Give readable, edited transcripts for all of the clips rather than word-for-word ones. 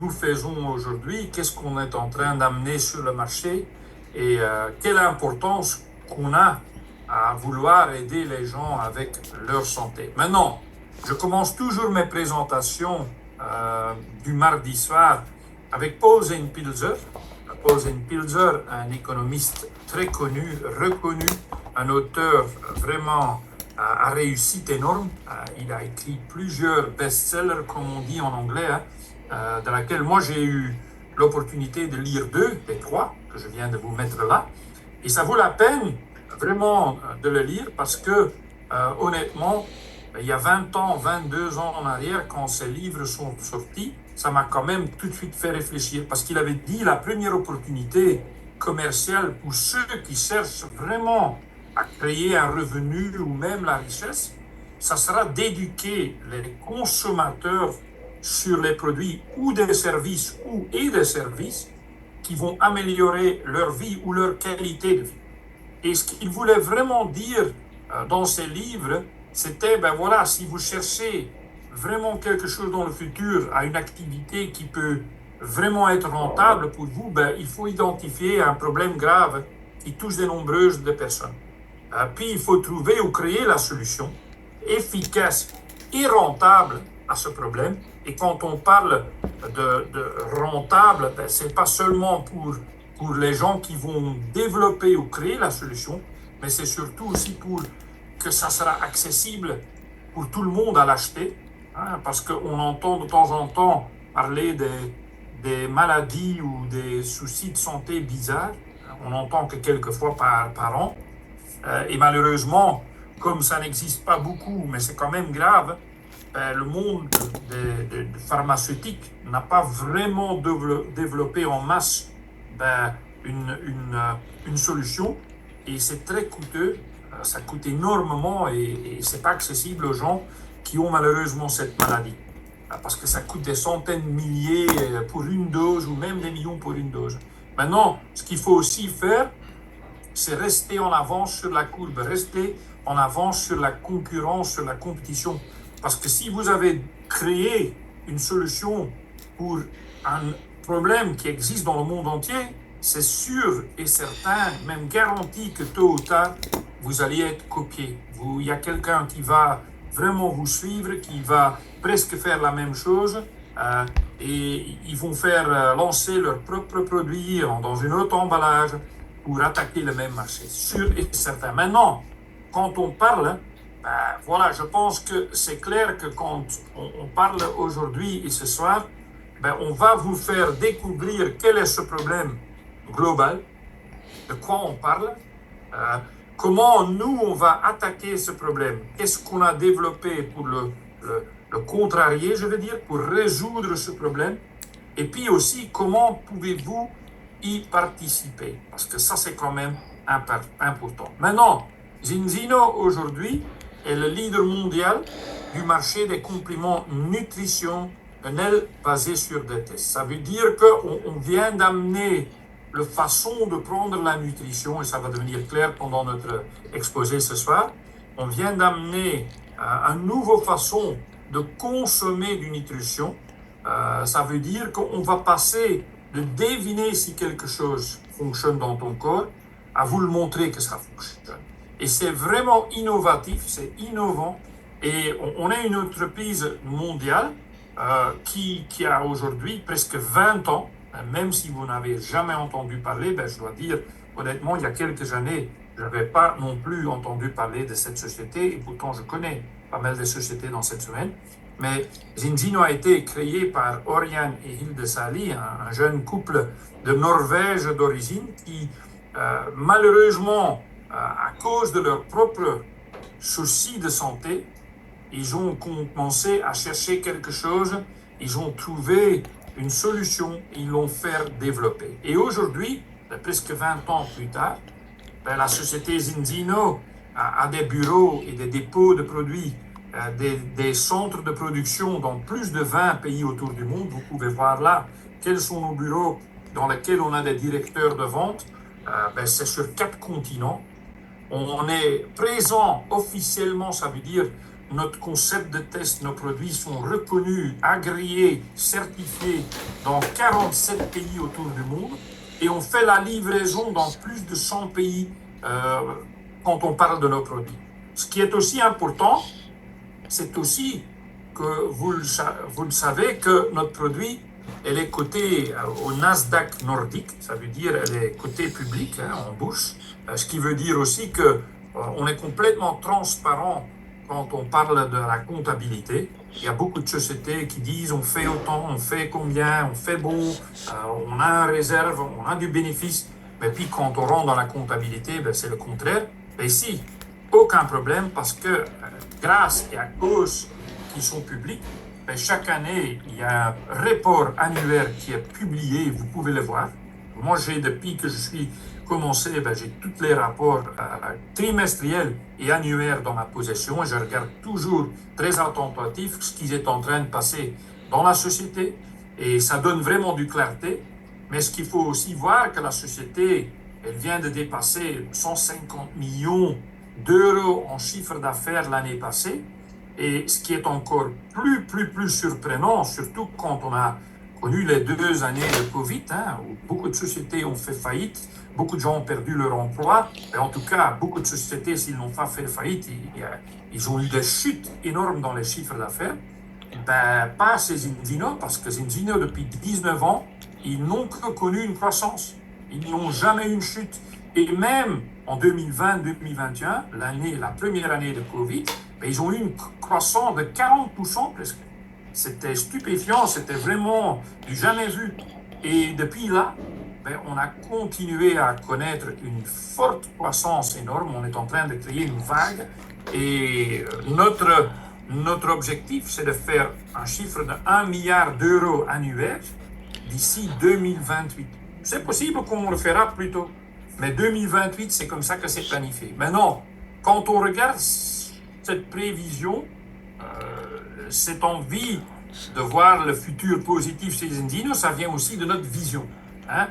nous faisons aujourd'hui, qu'est-ce qu'on est en train d'amener sur le marché et quelle importance qu'on a à vouloir aider les gens avec leur santé. Maintenant, je commence toujours mes présentations du mardi soir avec Paul Zane-Pilzer. Paul Zane-Pilzer, un économiste très connu, reconnu, un auteur vraiment à réussite énorme. Il a écrit plusieurs best-sellers, comme on dit en anglais, dans laquelle moi j'ai eu l'opportunité de lire 2 des 3 que je viens de vous mettre là. Et ça vaut la peine vraiment de le lire parce que honnêtement, il y a 20 ans, 22 ans en arrière, quand ces livres sont sortis, ça m'a quand même tout de suite fait réfléchir parce qu'il avait dit la première opportunité commerciale pour ceux qui cherchent vraiment à créer un revenu ou même la richesse, ça sera d'éduquer les consommateurs sur les produits ou des services et des services qui vont améliorer leur vie ou leur qualité de vie. Et ce qu'il voulait vraiment dire dans ces livres, c'était, ben voilà, si vous cherchez vraiment quelque chose dans le futur, à une activité qui peut vraiment être rentable pour vous, ben, il faut identifier un problème grave qui touche de nombreuses personnes. Puis il faut trouver ou créer la solution efficace et rentable à ce problème. Et quand on parle de rentable, ben, ce n'est pas seulement pour les gens qui vont développer ou créer la solution, mais c'est surtout aussi pour que ça sera accessible pour tout le monde à l'acheter, hein, parce qu'on entend de temps en temps parler des maladies ou des soucis de santé bizarres. On entend que quelques fois par an. Et malheureusement, comme ça n'existe pas beaucoup, mais c'est quand même grave, le monde pharmaceutique n'a pas vraiment développé en masse une solution et c'est très coûteux, ça coûte énormément et c'est pas accessible aux gens qui ont malheureusement cette maladie. Parce que ça coûte des centaines de milliers pour une dose ou même des millions pour une dose. Maintenant, ce qu'il faut aussi faire, c'est rester en avance sur la courbe, rester en avance sur la concurrence, sur la compétition. Parce que si vous avez créé une solution pour un problème qui existe dans le monde entier, c'est sûr et certain, même garanti que tôt ou tard, vous allez être copié. Il y a quelqu'un qui va vraiment vous suivre, qui va presque faire la même chose, et ils vont faire lancer leur propre produit dans un autre emballage pour attaquer le même marché, sûr et certain. Maintenant, quand on parle, voilà, je pense que c'est clair que quand on parle aujourd'hui et ce soir, on va vous faire découvrir quel est ce problème global, de quoi on parle, comment nous on va attaquer ce problème, qu'est-ce qu'on a développé pour le contrarier, je veux dire, pour résoudre ce problème, et puis aussi comment pouvez-vous y participer, parce que ça c'est quand même important. Maintenant, Zinzino aujourd'hui est le leader mondial du marché des compléments nutritionnels basés sur des tests. Ça veut dire qu'on vient d'amener la façon de prendre la nutrition, et ça va devenir clair pendant notre exposé ce soir. On vient d'amener une nouvelle façon de consommer du nutrition. Ça veut dire qu'on va passer de deviner si quelque chose fonctionne dans ton corps à vous le montrer que ça fonctionne. Et c'est vraiment innovatif, c'est innovant. Et on est une entreprise mondiale qui a aujourd'hui presque 20 ans, même si vous n'avez jamais entendu parler, je dois dire, honnêtement, il y a quelques années, je n'avais pas non plus entendu parler de cette société, et pourtant je connais pas mal de sociétés dans cette semaine. Mais Zinzino a été créé par Oriane et Hilde Sali, un jeune couple de Norvège d'origine qui, malheureusement, à cause de leurs propres soucis de santé, ils ont commencé à chercher quelque chose, ils ont trouvé une solution, ils l'ont fait développer. Et aujourd'hui, presque 20 ans plus tard, la société Zinzino a des bureaux et des dépôts de produits, des centres de production dans plus de 20 pays autour du monde. Vous pouvez voir là quels sont nos bureaux dans lesquels on a des directeurs de vente. C'est sur 4 continents. On est présent officiellement, ça veut dire notre concept de test, nos produits sont reconnus, agréés, certifiés dans 47 pays autour du monde et on fait la livraison dans plus de 100 pays quand on parle de nos produits. Ce qui est aussi important, c'est aussi que vous le savez que notre produit, elle est cotée au Nasdaq nordique, ça veut dire elle est cotée publique en bourse, ce qui veut dire aussi que on est complètement transparent quand on parle de la comptabilité. Il y a beaucoup de sociétés qui disent on fait autant, on fait combien, on fait bon, on a une réserve, on a du bénéfice. Mais puis quand on rentre dans la comptabilité, ben, c'est le contraire. Et ici, aucun problème parce que grâce et à cause qui sont publics, ben, chaque année, il y a un rapport annuel qui est publié, vous pouvez le voir. Moi, depuis que je suis commencé, ben, j'ai tous les rapports trimestriels et annuaires dans ma possession. Je regarde toujours très attentif ce qui est en train de passer dans la société et ça donne vraiment du clarté. Mais ce qu'il faut aussi voir, que la société, elle vient de dépasser 150 millions d'euros en chiffre d'affaires l'année passée. Et ce qui est encore plus surprenant, surtout quand on a connu les 2 années de Covid, où beaucoup de sociétés ont fait faillite, beaucoup de gens ont perdu leur emploi, et en tout cas, beaucoup de sociétés, s'ils n'ont pas fait faillite, ils ont eu des chutes énormes dans les chiffres d'affaires. Ben, pas chez Zinzino, parce que Zinzino, depuis 19 ans, ils n'ont que connu une croissance. Ils n'ont jamais eu une chute. Et même en 2020-2021, la première année de Covid, ben, ils ont eu une croissance de 40% presque. C'était stupéfiant, c'était vraiment du jamais vu. Et depuis là, ben, on a continué à connaître une forte croissance énorme. On est en train de créer une vague. Et notre objectif, c'est de faire un chiffre de 1 milliard d'euros annuels d'ici 2028. C'est possible qu'on le fera plus tôt. Mais 2028, c'est comme ça que c'est planifié. Maintenant, quand on regarde cette prévision, cette envie de voir le futur positif chez Zinzino, ça vient aussi de notre vision. Hein?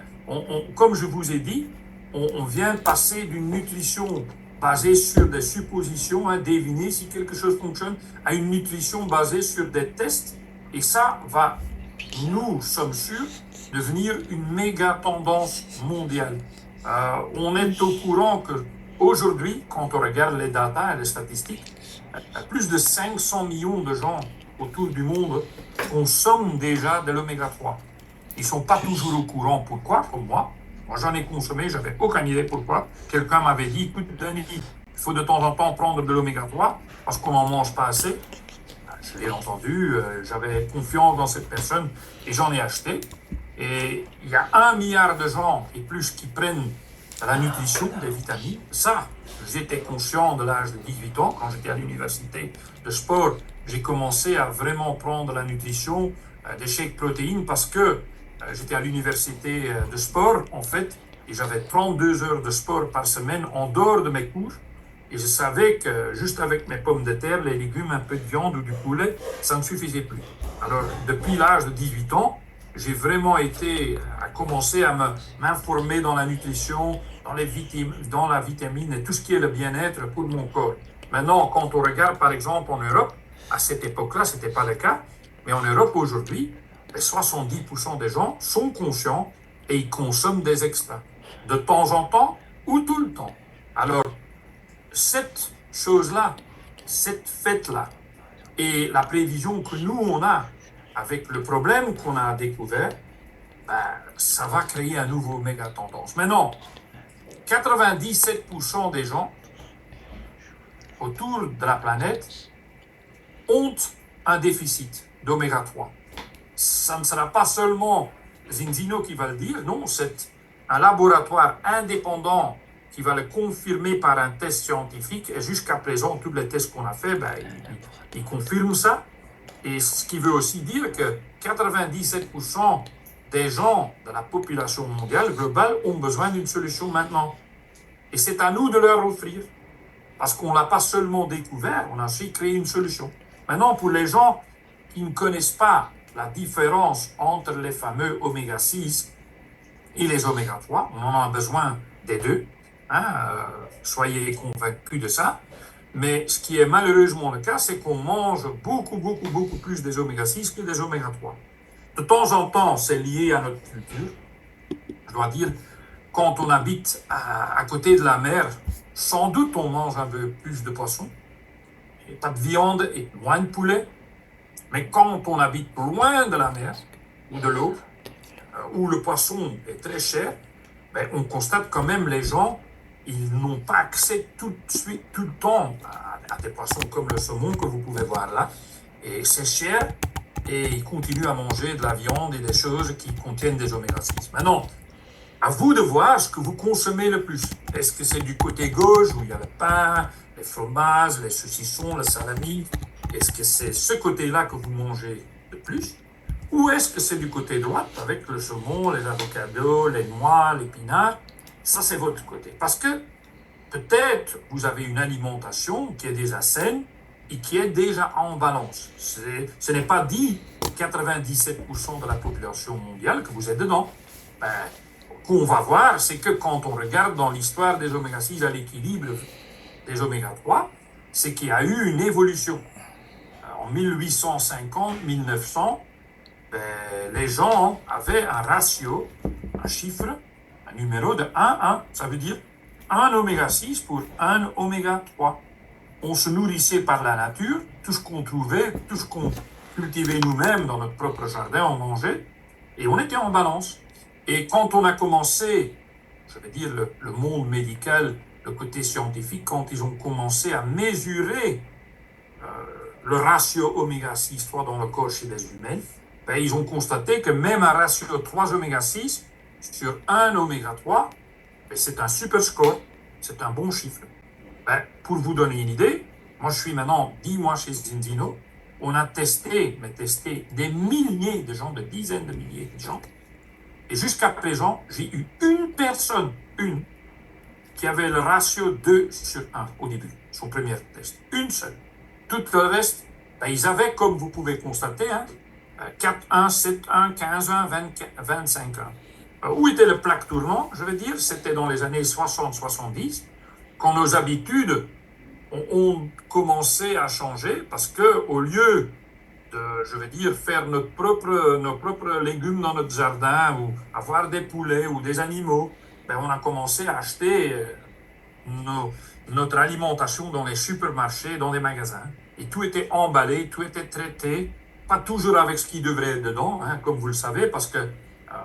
Comme je vous ai dit, on vient passer d'une nutrition basée sur des suppositions, deviner si quelque chose fonctionne, à une nutrition basée sur des tests. Et ça va, nous sommes sûrs, devenir une méga tendance mondiale. On est au courant qu'aujourd'hui, quand on regarde les datas et les statistiques, plus de 500 millions de gens autour du monde consomment déjà de l'oméga 3. Ils ne sont pas toujours au courant. Pourquoi? Comme moi. Moi, j'en ai consommé, j'avais aucune idée pourquoi. Quelqu'un m'avait dit, écoute, Denis, il faut de temps en temps prendre de l'oméga 3 parce qu'on n'en mange pas assez. Je l'ai entendu, j'avais confiance dans cette personne et j'en ai acheté. Et il y a 1 milliard de gens et plus qui prennent la nutrition, des vitamines. Ça, j'étais conscient de l'âge de 18 ans, quand j'étais à l'université de sport. J'ai commencé à vraiment prendre la nutrition, des shakes protéines, parce que j'étais à l'université de sport, en fait, et j'avais 32 heures de sport par semaine en dehors de mes cours. Et je savais que juste avec mes pommes de terre, les légumes, un peu de viande ou du poulet, ça ne suffisait plus. Alors, depuis l'âge de 18 ans, j'ai vraiment commencé à m'informer dans la nutrition, dans la vitamine et tout ce qui est le bien-être pour mon corps. Maintenant, quand on regarde par exemple en Europe, à cette époque-là, ce n'était pas le cas, mais en Europe aujourd'hui, 70% des gens sont conscients et ils consomment des extras, de temps en temps ou tout le temps. Alors, cette chose-là, cette fête-là, et la prévision que nous, on a avec le problème qu'on a découvert, ben, ça va créer un nouveau méga tendance. Maintenant, 97% des gens autour de la planète ont un déficit d'oméga 3. Ça ne sera pas seulement Zinzino qui va le dire, non, c'est un laboratoire indépendant qui va le confirmer par un test scientifique. Et jusqu'à présent, tous les tests qu'on a fait, ben, ils confirment ça. Et ce qui veut aussi dire que 97% des gens de la population mondiale globale ont besoin d'une solution maintenant. Et c'est à nous de leur offrir. Parce qu'on ne l'a pas seulement découvert, on a aussi créé une solution. Maintenant, pour les gens qui ne connaissent pas la différence entre les fameux oméga 6 et les oméga 3, on en a besoin des deux. Soyez convaincus de ça. Mais ce qui est malheureusement le cas, c'est qu'on mange beaucoup plus des oméga 6 que des oméga 3. De temps en temps, c'est lié à notre culture. Je dois dire, quand on habite à côté de la mer, sans doute on mange un peu plus de poisson, et pas de viande et moins de poulet. Mais quand on habite loin de la mer ou de l'eau, où le poisson est très cher, ben, on constate quand même les gens, ils n'ont pas accès tout de suite, tout le temps à des poissons comme le saumon que vous pouvez voir là. Et c'est cher et ils continuent à manger de la viande et des choses qui contiennent des oméga 6. Maintenant, à vous de voir ce que vous consommez le plus. Est-ce que c'est du côté gauche où il y a le pain, les fromages, les saucissons, le salami? Est-ce que c'est ce côté-là que vous mangez le plus? Ou est-ce que c'est du côté droit avec le saumon, les avocados, les noix, l'épinard? Ça, c'est votre côté. Parce que peut-être vous avez une alimentation qui est déjà saine et qui est déjà en balance. Ce n'est pas dit 97% de la population mondiale que vous êtes dedans. Ben, qu'on va voir, c'est que quand on regarde dans l'histoire des oméga 6 à l'équilibre des oméga 3, c'est qu'il y a eu une évolution. En 1850-1900, ben, les gens avaient un ratio, un chiffre, un numéro de 1-1. Ça veut dire 1 oméga 6 pour 1 oméga 3. On se nourrissait par la nature, tout ce qu'on trouvait, tout ce qu'on cultivait nous-mêmes dans notre propre jardin, on mangeait, et on était en balance. Et quand on a commencé, je vais dire le monde médical, le côté scientifique, quand ils ont commencé à mesurer le ratio oméga 6-3 dans le corps chez les humains, ben, ils ont constaté que même un ratio 3 oméga 6 sur 1 oméga 3, ben, c'est un super score, c'est un bon chiffre. Ben, pour vous donner une idée, moi je suis maintenant 10 mois chez Zinzino, on a testé des milliers de gens, des dizaines de milliers de gens, et jusqu'à présent, j'ai eu une personne, qui avait le ratio 2 sur 1 au début, son premier test. Une seule. Tout le reste, ben, ils avaient, comme vous pouvez constater, hein, 4-1, 7-1, 15-1, 25-1. Où était le plaque tournant? Je veux dire, c'était dans les années 60-70, quand nos habitudes ont commencé à changer, parce qu'au lieu de, je veux dire, faire nos propres légumes dans notre jardin, ou avoir des poulets ou des animaux, ben, on a commencé à acheter notre alimentation dans les supermarchés, dans les magasins. Et tout était emballé, tout était traité, pas toujours avec ce qui devrait être dedans, hein, comme vous le savez, parce que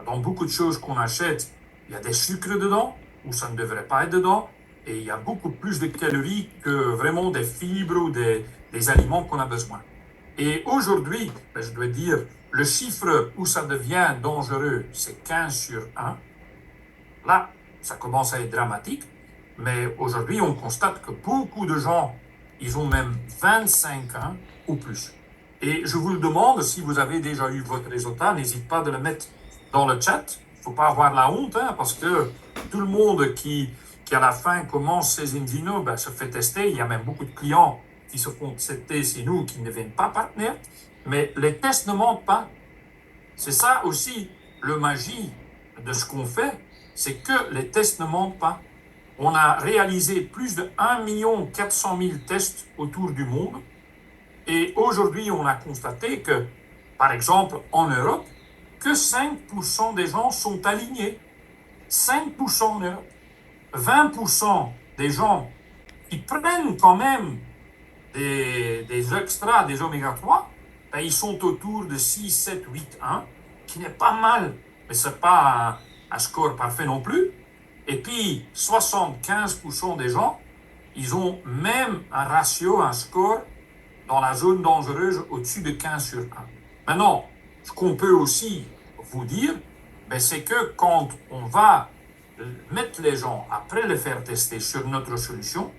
dans beaucoup de choses qu'on achète, il y a des sucres dedans, ou ça ne devrait pas être dedans, et il y a beaucoup plus de calories que vraiment des fibres ou des aliments qu'on a besoin. Et aujourd'hui, ben, je dois dire, le chiffre où ça devient dangereux, c'est 15 sur 1. Là, ça commence à être dramatique, mais aujourd'hui, on constate que beaucoup de gens, ils ont même 25 ans ou plus. Et je vous le demande, si vous avez déjà eu votre résultat, n'hésitez pas de le mettre dans le chat. Il ne faut pas avoir la honte, hein, parce que tout le monde qui à la fin commence ses Zinzino, ben, se fait tester. Il y a même beaucoup de clients qui se font tester chez nous, qui ne deviennent pas partenaires. Mais les tests ne mentent pas. C'est ça aussi le magie de ce qu'on fait, c'est que les tests ne mentent pas. On a réalisé plus de 1 400 000 tests autour du monde. Et aujourd'hui, on a constaté que, par exemple, en Europe, que 5% des gens sont alignés. 5% en Europe. 20% des gens qui prennent quand même des extras, des oméga 3, ben, ils sont autour de 6, 7, 8, 1, qui n'est pas mal, mais ce n'est pas un score parfait non plus. Et puis, 75% des gens, ils ont même un ratio, un score dans la zone dangereuse au-dessus de 15 sur 1. Maintenant, ce qu'on peut aussi vous dire, ben, c'est que quand on va mettre les gens, après les faire tester sur notre solution,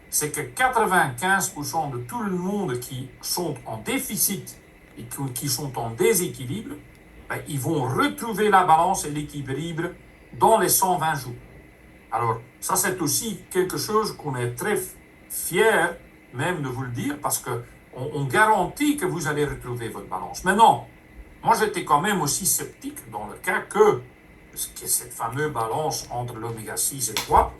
c'est que 95% de tout le monde qui sont en déficit et qui sont en déséquilibre, ben, ils vont retrouver la balance et l'équilibre dans les 120 jours. Alors, ça c'est aussi quelque chose qu'on est très fier même de vous le dire, parce qu'on garantit que vous allez retrouver votre balance. Maintenant, moi j'étais quand même aussi sceptique dans le cas que cette fameuse balance entre l'oméga 6 et 3,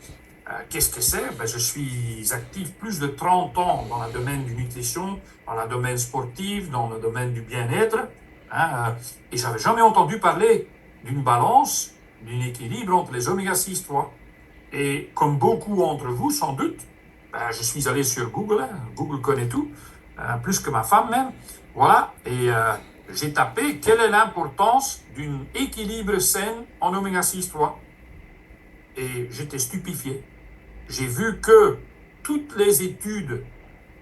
Qu'est-ce que c'est? Ben, je suis actif plus de 30 ans dans le domaine du nutrition, dans le domaine sportif, dans le domaine du bien-être, hein, et j'avais jamais entendu parler d'une balance, d'un équilibre entre les oméga 6 3. Et comme beaucoup d'entre vous, sans doute, ben, je suis allé sur Google, hein, Google connaît tout, plus que ma femme même, voilà, et j'ai tapé quelle est l'importance d'un équilibre sain en oméga 6 3. Et j'étais stupéfié. J'ai vu que toutes les études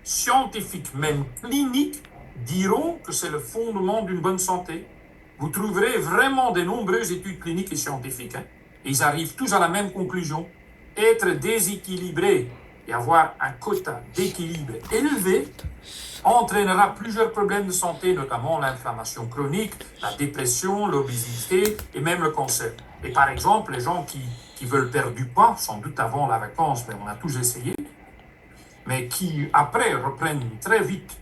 scientifiques, même cliniques, diront que c'est le fondement d'une bonne santé. Vous trouverez vraiment de nombreuses études cliniques et scientifiques, hein, et ils arrivent tous à la même conclusion. Être déséquilibré et avoir un quota d'équilibre élevé entraînera plusieurs problèmes de santé, notamment l'inflammation chronique, la dépression, l'obésité et même le cancer. Et par exemple, les gens qui veulent perdre du poids, sans doute avant la vacance, mais on a tous essayé, mais qui après reprennent très vite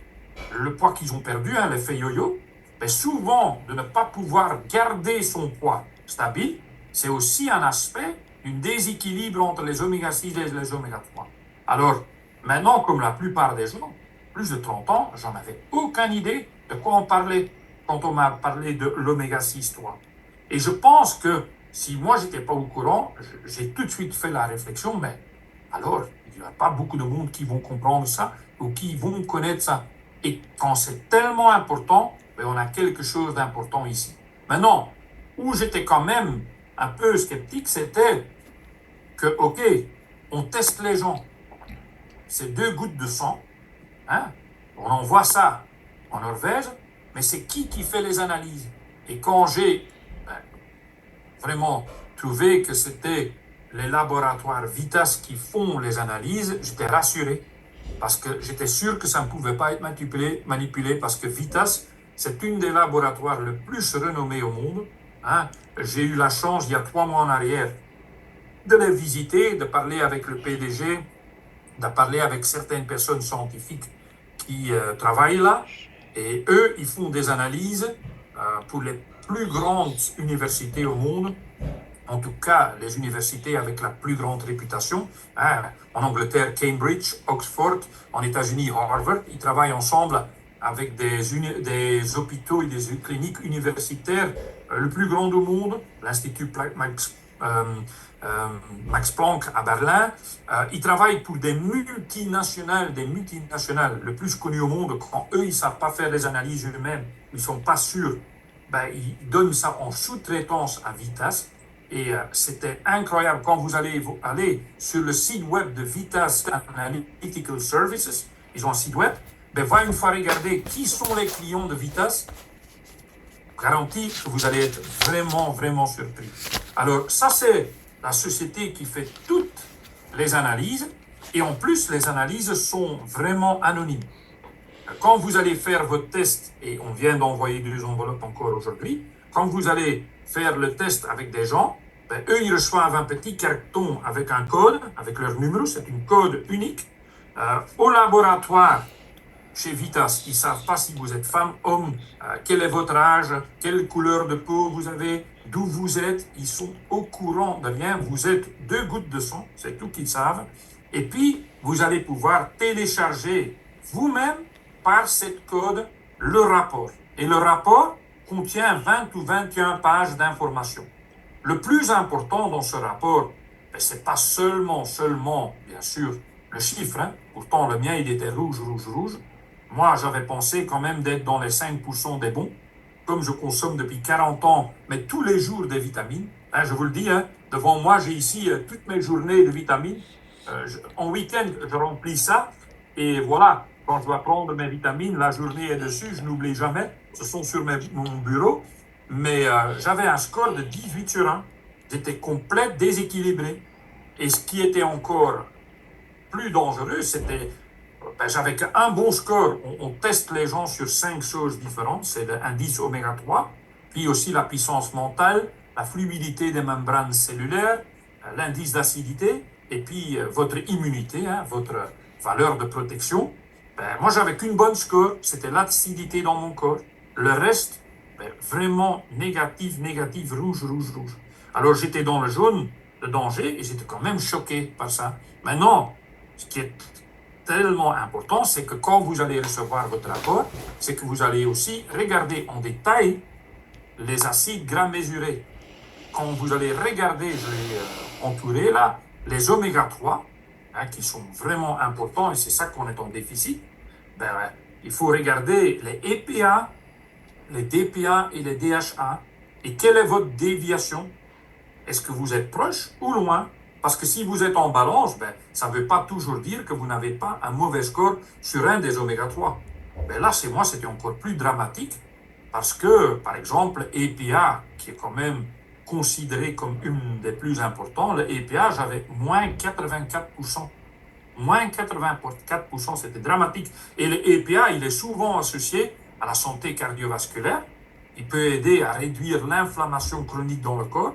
le poids qu'ils ont perdu, hein, l'effet yo-yo, mais souvent de ne pas pouvoir garder son poids stable, c'est aussi un aspect d'un déséquilibre entre les oméga 6 et les oméga 3. Alors, maintenant, comme la plupart des gens, plus de 30 ans, j'en avais aucune idée de quoi on parlait quand on m'a parlé de l'oméga 6 3. Et je pense que si moi, j'étais pas au courant, j'ai tout de suite fait la réflexion, mais alors, il n'y a pas beaucoup de monde qui vont comprendre ça ou qui vont connaître ça. Et quand c'est tellement important, ben on a quelque chose d'important ici. Maintenant, où j'étais quand même un peu sceptique, c'était que, OK, on teste les gens. C'est 2 gouttes de sang. Hein? On envoie ça en Norvège, mais c'est qui fait les analyses? Et quand j'ai vraiment trouvé que c'était les laboratoires Vitas qui font les analyses, j'étais rassuré parce que j'étais sûr que ça ne pouvait pas être manipulé parce que Vitas, c'est une des laboratoires les plus renommés au monde. Hein. J'ai eu la chance, il y a 3 mois en arrière, de les visiter, de parler avec le PDG, de parler avec certaines personnes scientifiques qui travaillent là. Et eux, ils font des analyses pour les plus grandes universités au monde, en tout cas les universités avec la plus grande réputation. Hein. En Angleterre, Cambridge, Oxford, en États-Unis, Harvard. Ils travaillent ensemble avec des hôpitaux et des cliniques universitaires le plus grand au monde, l'Institut Max Planck à Berlin. Ils travaillent pour des multinationales, le plus connues au monde. Quand eux, ils ne savent pas faire les analyses eux-mêmes, ils ne sont pas sûrs, ben, ils donnent ça en sous-traitance à Vitas. Et c'était incroyable quand vous allez aller sur le site web de Vitas Analytical Services, ils ont un site web, ben va une fois regarder qui sont les clients de Vitas, garantie que vous allez être vraiment, vraiment surpris. Alors ça c'est la société qui fait toutes les analyses, et en plus les analyses sont vraiment anonymes. Quand vous allez faire votre test, et on vient d'envoyer 2 enveloppes encore aujourd'hui, quand vous allez faire le test avec des gens, ben, eux, ils reçoivent un petit carton avec un code, avec leur numéro, c'est une code unique. Au laboratoire, chez Vitas, ils ne savent pas si vous êtes femme, homme, quel est votre âge, quelle couleur de peau vous avez, d'où vous êtes. Ils sont au courant de rien. Vous êtes 2 gouttes de sang, c'est tout qu'ils savent. Et puis, vous allez pouvoir télécharger vous-même par cette code le rapport. Et le rapport contient 20 ou 21 pages d'informations. Le plus important dans ce rapport, ben, ce n'est pas seulement, bien sûr, le chiffre. Hein. Pourtant, le mien, il était rouge. Moi, j'avais pensé quand même d'être dans les 5% des bons, comme je consomme depuis 40 ans, mais tous les jours des vitamines. Hein, je vous le dis, hein, devant moi, j'ai ici toutes mes journées de vitamines. En week-end, je remplis ça. Et voilà, quand je dois prendre mes vitamines, la journée est dessus, je n'oublie jamais. Ce sont sur mon bureau. Mais j'avais un score de 18 sur 1. J'étais complètement déséquilibré. Et ce qui était encore plus dangereux, c'était j'avais qu'un bon score. On teste les gens sur 5 choses différentes. C'est l'indice oméga 3, puis aussi la puissance mentale, la fluidité des membranes cellulaires, l'indice d'acidité, et puis votre immunité, hein, votre valeur de protection. Moi, j'avais qu'une bonne score, c'était l'acidité dans mon corps. Le reste, vraiment négatif, rouge. Alors, j'étais dans le jaune. le danger et j'étais quand même choqué par ça. Maintenant, ce qui est tellement important, c'est que quand vous allez recevoir votre rapport, c'est que vous allez aussi regarder en détail les acides gras mesurés. Quand vous allez regarder, je l'ai entouré là, les oméga 3, hein, qui sont vraiment importants, et c'est ça qu'on est en déficit, ben, il faut regarder les EPA, les DPA et les DHA, et quelle est votre déviation. Est-ce que vous êtes proche ou loin? Parce que si vous êtes en balance, ben, ça ne veut pas toujours dire que vous n'avez pas un mauvais score sur un des oméga 3. Ben là, chez moi, c'était encore plus dramatique parce que, par exemple, EPA, qui est quand même considéré comme une des plus importantes, le EPA, j'avais moins 84%. Moins 84%, c'était dramatique. Et le EPA, il est souvent associé à la santé cardiovasculaire. Il peut aider à réduire l'inflammation chronique dans le corps.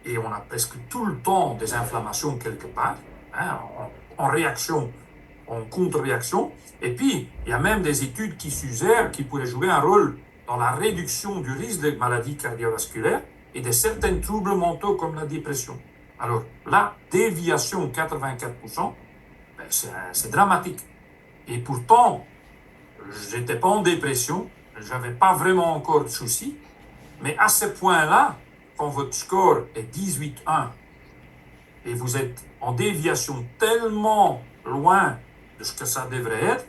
Et on a presque tout le temps des inflammations quelque part, hein, en réaction, en contre-réaction. Et puis, il y a même des études qui suggèrent qu'il pourrait jouer un rôle dans la réduction du risque de maladies cardiovasculaires et de certains troubles mentaux comme la dépression. Alors, la déviation 84%, ben, c'est dramatique. Et pourtant, je n'étais pas en dépression, je n'avais pas vraiment encore de soucis, mais à ce point-là, quand votre score est 18,1 et vous êtes en déviation tellement loin de ce que ça devrait être,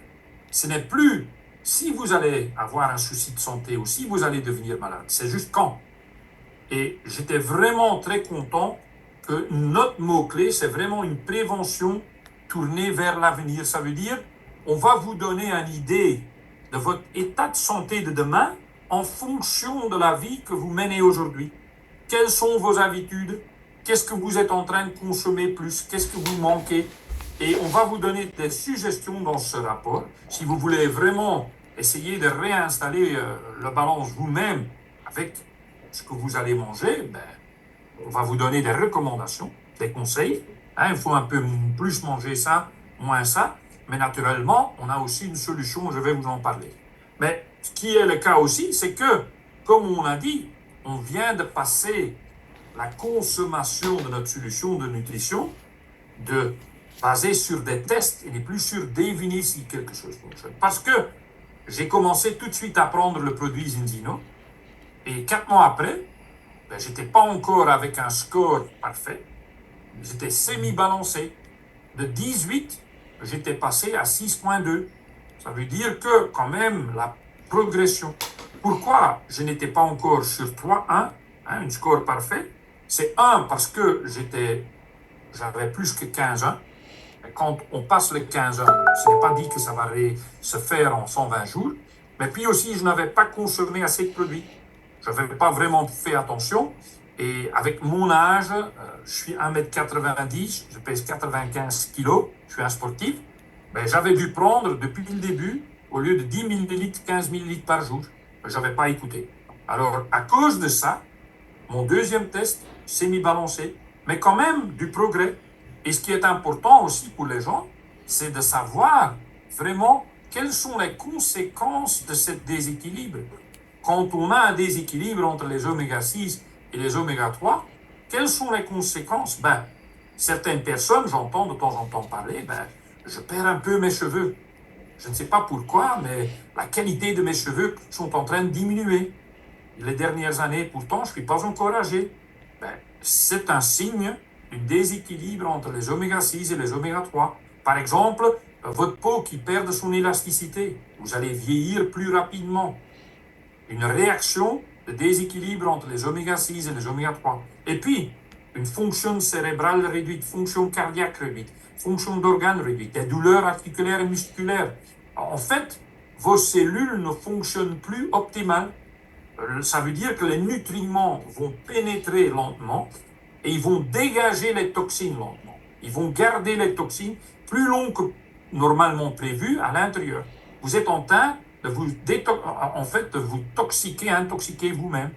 ce n'est plus si vous allez avoir un souci de santé ou si vous allez devenir malade, c'est juste quand. Et j'étais vraiment très content que notre mot-clé, c'est vraiment une prévention tournée vers l'avenir. Ça veut dire, on va vous donner une idée de votre état de santé de demain en fonction de la vie que vous menez aujourd'hui. Quelles sont vos habitudes? Qu'est-ce que vous êtes en train de consommer plus? Qu'est-ce que vous manquez? Et on va vous donner des suggestions dans ce rapport. Si vous voulez vraiment essayer de réinstaller la balance vous-même avec ce que vous allez manger, ben, on va vous donner des recommandations, des conseils. Hein, il faut un peu plus manger ça, moins ça. Mais naturellement, on a aussi une solution, je vais vous en parler. Mais ce qui est le cas aussi, c'est que, comme on a dit, on vient de passer la consommation de notre solution de nutrition de basée sur des tests et n'est plus sur deviner si quelque chose fonctionne. Parce que j'ai commencé tout de suite à prendre le produit Zinzino et 4 mois après, ben, j'étais pas encore avec un score parfait, j'étais semi-balancé. De 18, j'étais passé à 6,2. Ça veut dire que quand même la progression. Pourquoi je n'étais pas encore sur 3,1, hein, un score parfait? C'est parce que j'avais plus que 15,1. Quand on passe le 15 ans, ce n'est pas dit que ça va se faire en 120 jours. Mais puis aussi, je n'avais pas consommé assez de produits. Je n'avais pas vraiment fait attention. Et avec mon âge, je suis 1m90, je pèse 95 kilos, je suis un sportif. Ben, j'avais dû prendre depuis le début, au lieu de 10 millilitres, 15 millilitres par jour. Je n'avais pas écouté. Alors, à cause de ça, mon deuxième test, semi-balancé, mais quand même du progrès. Et ce qui est important aussi pour les gens, c'est de savoir vraiment quelles sont les conséquences de ce déséquilibre. Quand on a un déséquilibre entre les oméga 6 et les oméga 3, quelles sont les conséquences? Ben, certaines personnes, j'entends de temps en temps parler, ben, je perds un peu mes cheveux. Je ne sais pas pourquoi, mais la qualité de mes cheveux sont en train de diminuer. Les dernières années, pourtant, je ne suis pas encore âgé. Ben, c'est un signe du déséquilibre entre les oméga 6 et les oméga 3. Par exemple, votre peau qui perd son élasticité, vous allez vieillir plus rapidement. Une réaction de déséquilibre entre les oméga 6 et les oméga 3. Et puis, une fonction cérébrale réduite, fonction cardiaque réduite, fonction d'organes réduite, des douleurs articulaires et musculaires. En fait, vos cellules ne fonctionnent plus optimalement. Ça veut dire que les nutriments vont pénétrer lentement et ils vont dégager les toxines lentement. Ils vont garder les toxines plus long que normalement prévu à l'intérieur. Vous êtes en train de vous intoxiquer vous-même.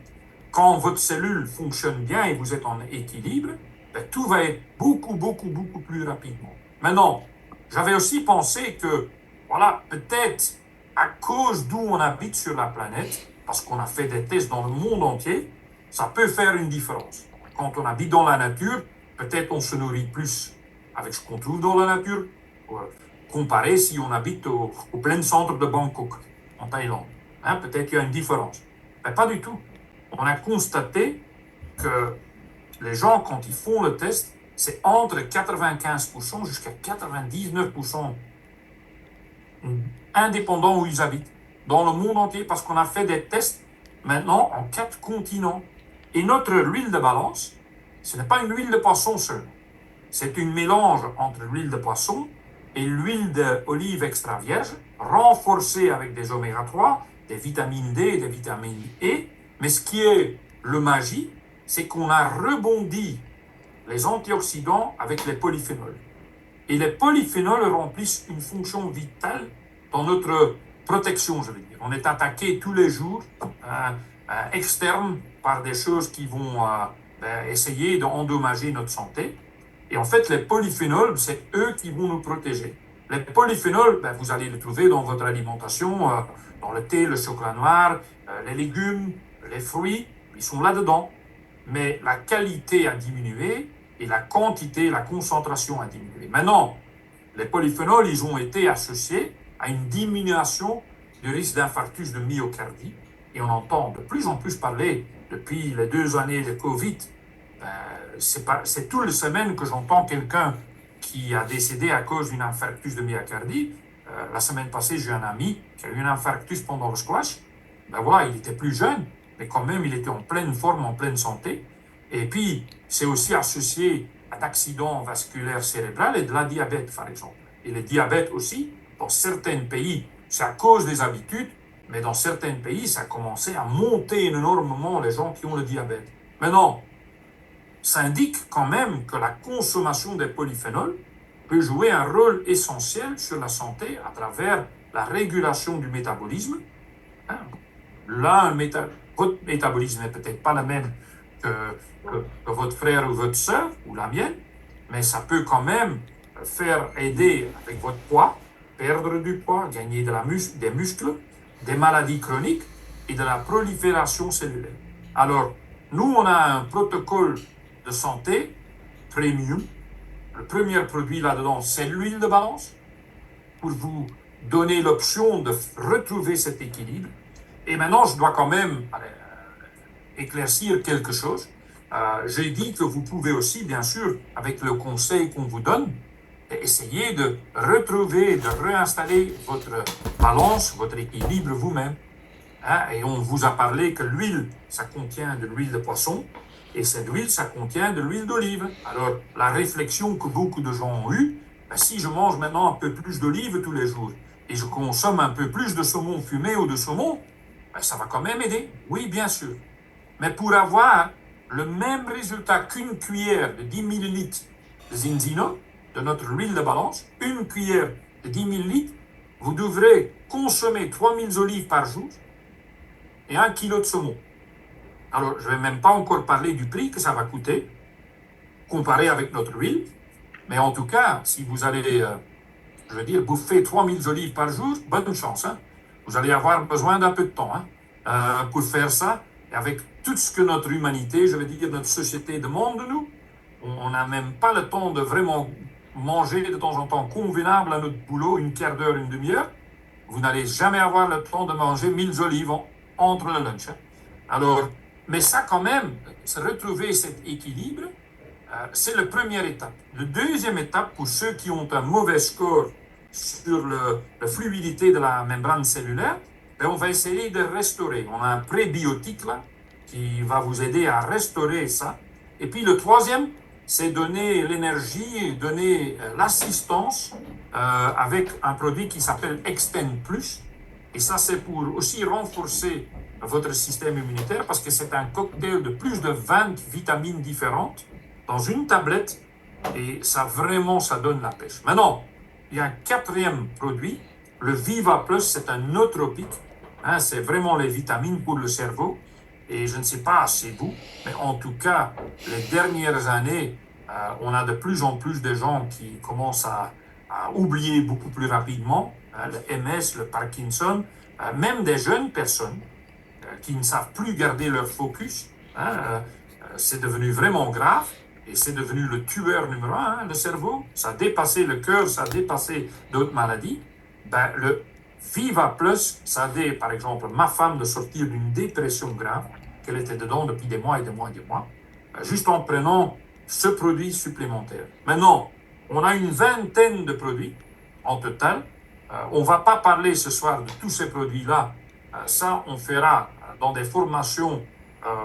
Quand votre cellule fonctionne bien et vous êtes en équilibre, ben, tout va être beaucoup plus rapidement. Maintenant, j'avais aussi pensé que, voilà, peut-être à cause d'où on habite sur la planète, parce qu'on a fait des tests dans le monde entier, ça peut faire une différence. Quand on habite dans la nature, peut-être on se nourrit plus avec ce qu'on trouve dans la nature, comparé si on habite au plein centre de Bangkok, en Thaïlande. Hein, peut-être qu'il y a une différence. Mais pas du tout. On a constaté que les gens, quand ils font le test, c'est entre 95% jusqu'à 99% indépendants où ils habitent, dans le monde entier, parce qu'on a fait des tests maintenant en 4 continents. Et notre huile de balance, ce n'est pas une huile de poisson seule. C'est un mélange entre l'huile de poisson et l'huile d'olive extra vierge, renforcée avec des oméga 3, des vitamines D et des vitamines E. Mais ce qui est le magie, c'est qu'on a rebondi les antioxydants avec les polyphénols. Et les polyphénols remplissent une fonction vitale dans notre protection, je veux dire. On est attaqué tous les jours externe par des choses qui vont essayer d'endommager notre santé. Et en fait, les polyphénols, c'est eux qui vont nous protéger. Les polyphénols, vous allez les trouver dans votre alimentation, dans le thé, le chocolat noir, les légumes, les fruits, ils sont là-dedans. Mais la qualité a diminué et la quantité, la concentration a diminué. Maintenant, les polyphénols, ils ont été associés à une diminution du risque d'infarctus de myocardie. Et on entend de plus en plus parler, depuis les 2 années de Covid, c'est toutes les semaines que j'entends quelqu'un qui a décédé à cause d'un infarctus de myocardie. La semaine passée, j'ai un ami qui a eu un infarctus pendant le squash. Voilà, il était plus jeune, mais quand même, il était en pleine forme, en pleine santé. Et puis, c'est aussi associé à d'accidents vasculaires cérébraux et de la diabète, par exemple. Et le diabète aussi, dans certains pays, c'est à cause des habitudes, mais dans certains pays, ça a commencé à monter énormément les gens qui ont le diabète. Maintenant, ça indique quand même que la consommation des polyphénols peut jouer un rôle essentiel sur la santé à travers la régulation du métabolisme. Là, votre métabolisme n'est peut-être pas le même que votre frère ou votre soeur ou la mienne, mais ça peut quand même faire aider avec votre poids, perdre du poids, gagner des muscles, des maladies chroniques et de la prolifération cellulaire. Alors, nous, on a un protocole de santé premium. Le premier produit là-dedans, c'est l'huile de balance pour vous donner l'option de retrouver cet équilibre. Et maintenant, je dois quand même éclaircir quelque chose. J'ai dit que vous pouvez aussi, bien sûr, avec le conseil qu'on vous donne, essayer de retrouver, de réinstaller votre balance, votre équilibre vous-même. Et on vous a parlé que l'huile, ça contient de l'huile de poisson, et cette huile, ça contient de l'huile d'olive. Alors, la réflexion que beaucoup de gens ont eue, si je mange maintenant un peu plus d'olive tous les jours, et je consomme un peu plus de saumon fumé ou de saumon, ça va quand même aider. Oui, bien sûr. Mais pour avoir le même résultat qu'une cuillère de 10 millilitres de Zinzino, de notre huile de balance, une cuillère de 10 millilitres, vous devrez consommer 3000 olives par jour et 1 kilo de saumon. Alors, je ne vais même pas encore parler du prix que ça va coûter, comparé avec notre huile. Mais en tout cas, si vous allez, bouffer 3000 olives par jour, bonne chance. Vous allez avoir besoin d'un peu de temps pour faire ça. Et avec tout ce que notre humanité, notre société demande de nous, on n'a même pas le temps de vraiment manger de temps en temps convenable à notre boulot, une quart d'heure, une demi-heure. Vous n'allez jamais avoir le temps de manger 1000 olives entre le lunch. Alors, mais ça quand même, retrouver cet équilibre, c'est la première étape. La deuxième étape, pour ceux qui ont un mauvais score sur la fluidité de la membrane cellulaire, on va essayer de restaurer. On a un prébiotique là qui va vous aider à restaurer ça. Et puis le troisième, c'est donner l'énergie, donner l'assistance avec un produit qui s'appelle Extend Plus. Et ça, c'est pour aussi renforcer votre système immunitaire parce que c'est un cocktail de plus de 20 vitamines différentes dans une tablette et ça vraiment, ça donne la pêche. Maintenant, il y a un quatrième produit, le Viva Plus, c'est un nootropique. C'est vraiment les vitamines pour le cerveau. Et je ne sais pas chez vous, mais en tout cas, les dernières années, on a de plus en plus de gens qui commencent à oublier beaucoup plus rapidement le MS, le Parkinson, même des jeunes personnes qui ne savent plus garder leur focus. C'est devenu vraiment grave. et c'est devenu le tueur numéro un, hein, le cerveau. Ça a dépassé le cœur, ça a dépassé d'autres maladies. Ben, le Viva Plus, ça a aidé, par exemple, ma femme de sortir d'une dépression grave, qu'elle était dedans depuis des mois et des mois et des mois, juste en prenant ce produit supplémentaire. Maintenant, on a une vingtaine de produits en total. On ne va pas parler ce soir de tous ces produits-là. Ça, on fera dans des formations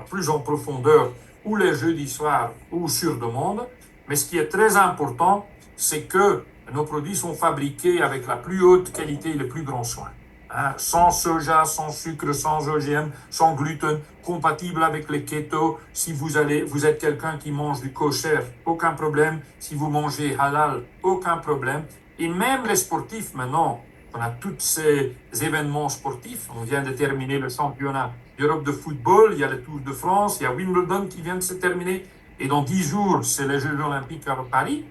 plus en profondeur, ou les jeudis soirs, ou sur demande. Mais ce qui est très important, c'est que nos produits sont fabriqués avec la plus haute qualité et le plus grand soin. Hein, sans soja, sans sucre, sans OGM, sans gluten, compatible avec les keto. Si vous êtes quelqu'un qui mange du kosher, aucun problème. Si vous mangez halal, aucun problème. Et même les sportifs, maintenant, on a tous ces événements sportifs. On vient de terminer le championnat d'Europe de football, il y a le Tour de France, il y a Wimbledon qui vient de se terminer. Et dans 10 jours, c'est les Jeux olympiques à Paris.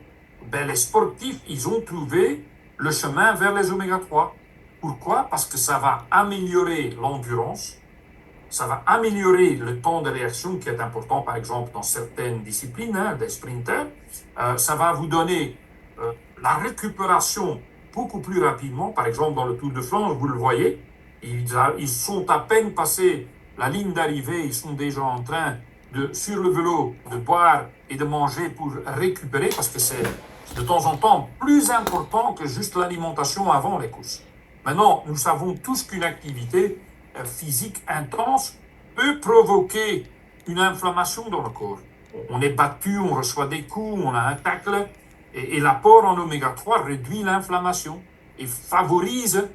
Ben, les sportifs, ils ont trouvé le chemin vers les oméga 3. Pourquoi? Parce que ça va améliorer l'endurance, ça va améliorer le temps de réaction qui est important, par exemple, dans certaines disciplines, hein, des sprinters. Ça va vous donner la récupération beaucoup plus rapidement. Par exemple, dans le Tour de France, vous le voyez, ils sont à peine passés la ligne d'arrivée, ils sont déjà en train sur le vélo, de boire et de manger pour récupérer, parce que c'est de temps en temps plus important que juste l'alimentation avant les courses. Maintenant, nous savons tous qu'une activité physique intense peut provoquer une inflammation dans le corps. On est battu, on reçoit des coups, on a un tacle, et l'apport en oméga 3 réduit l'inflammation et favorise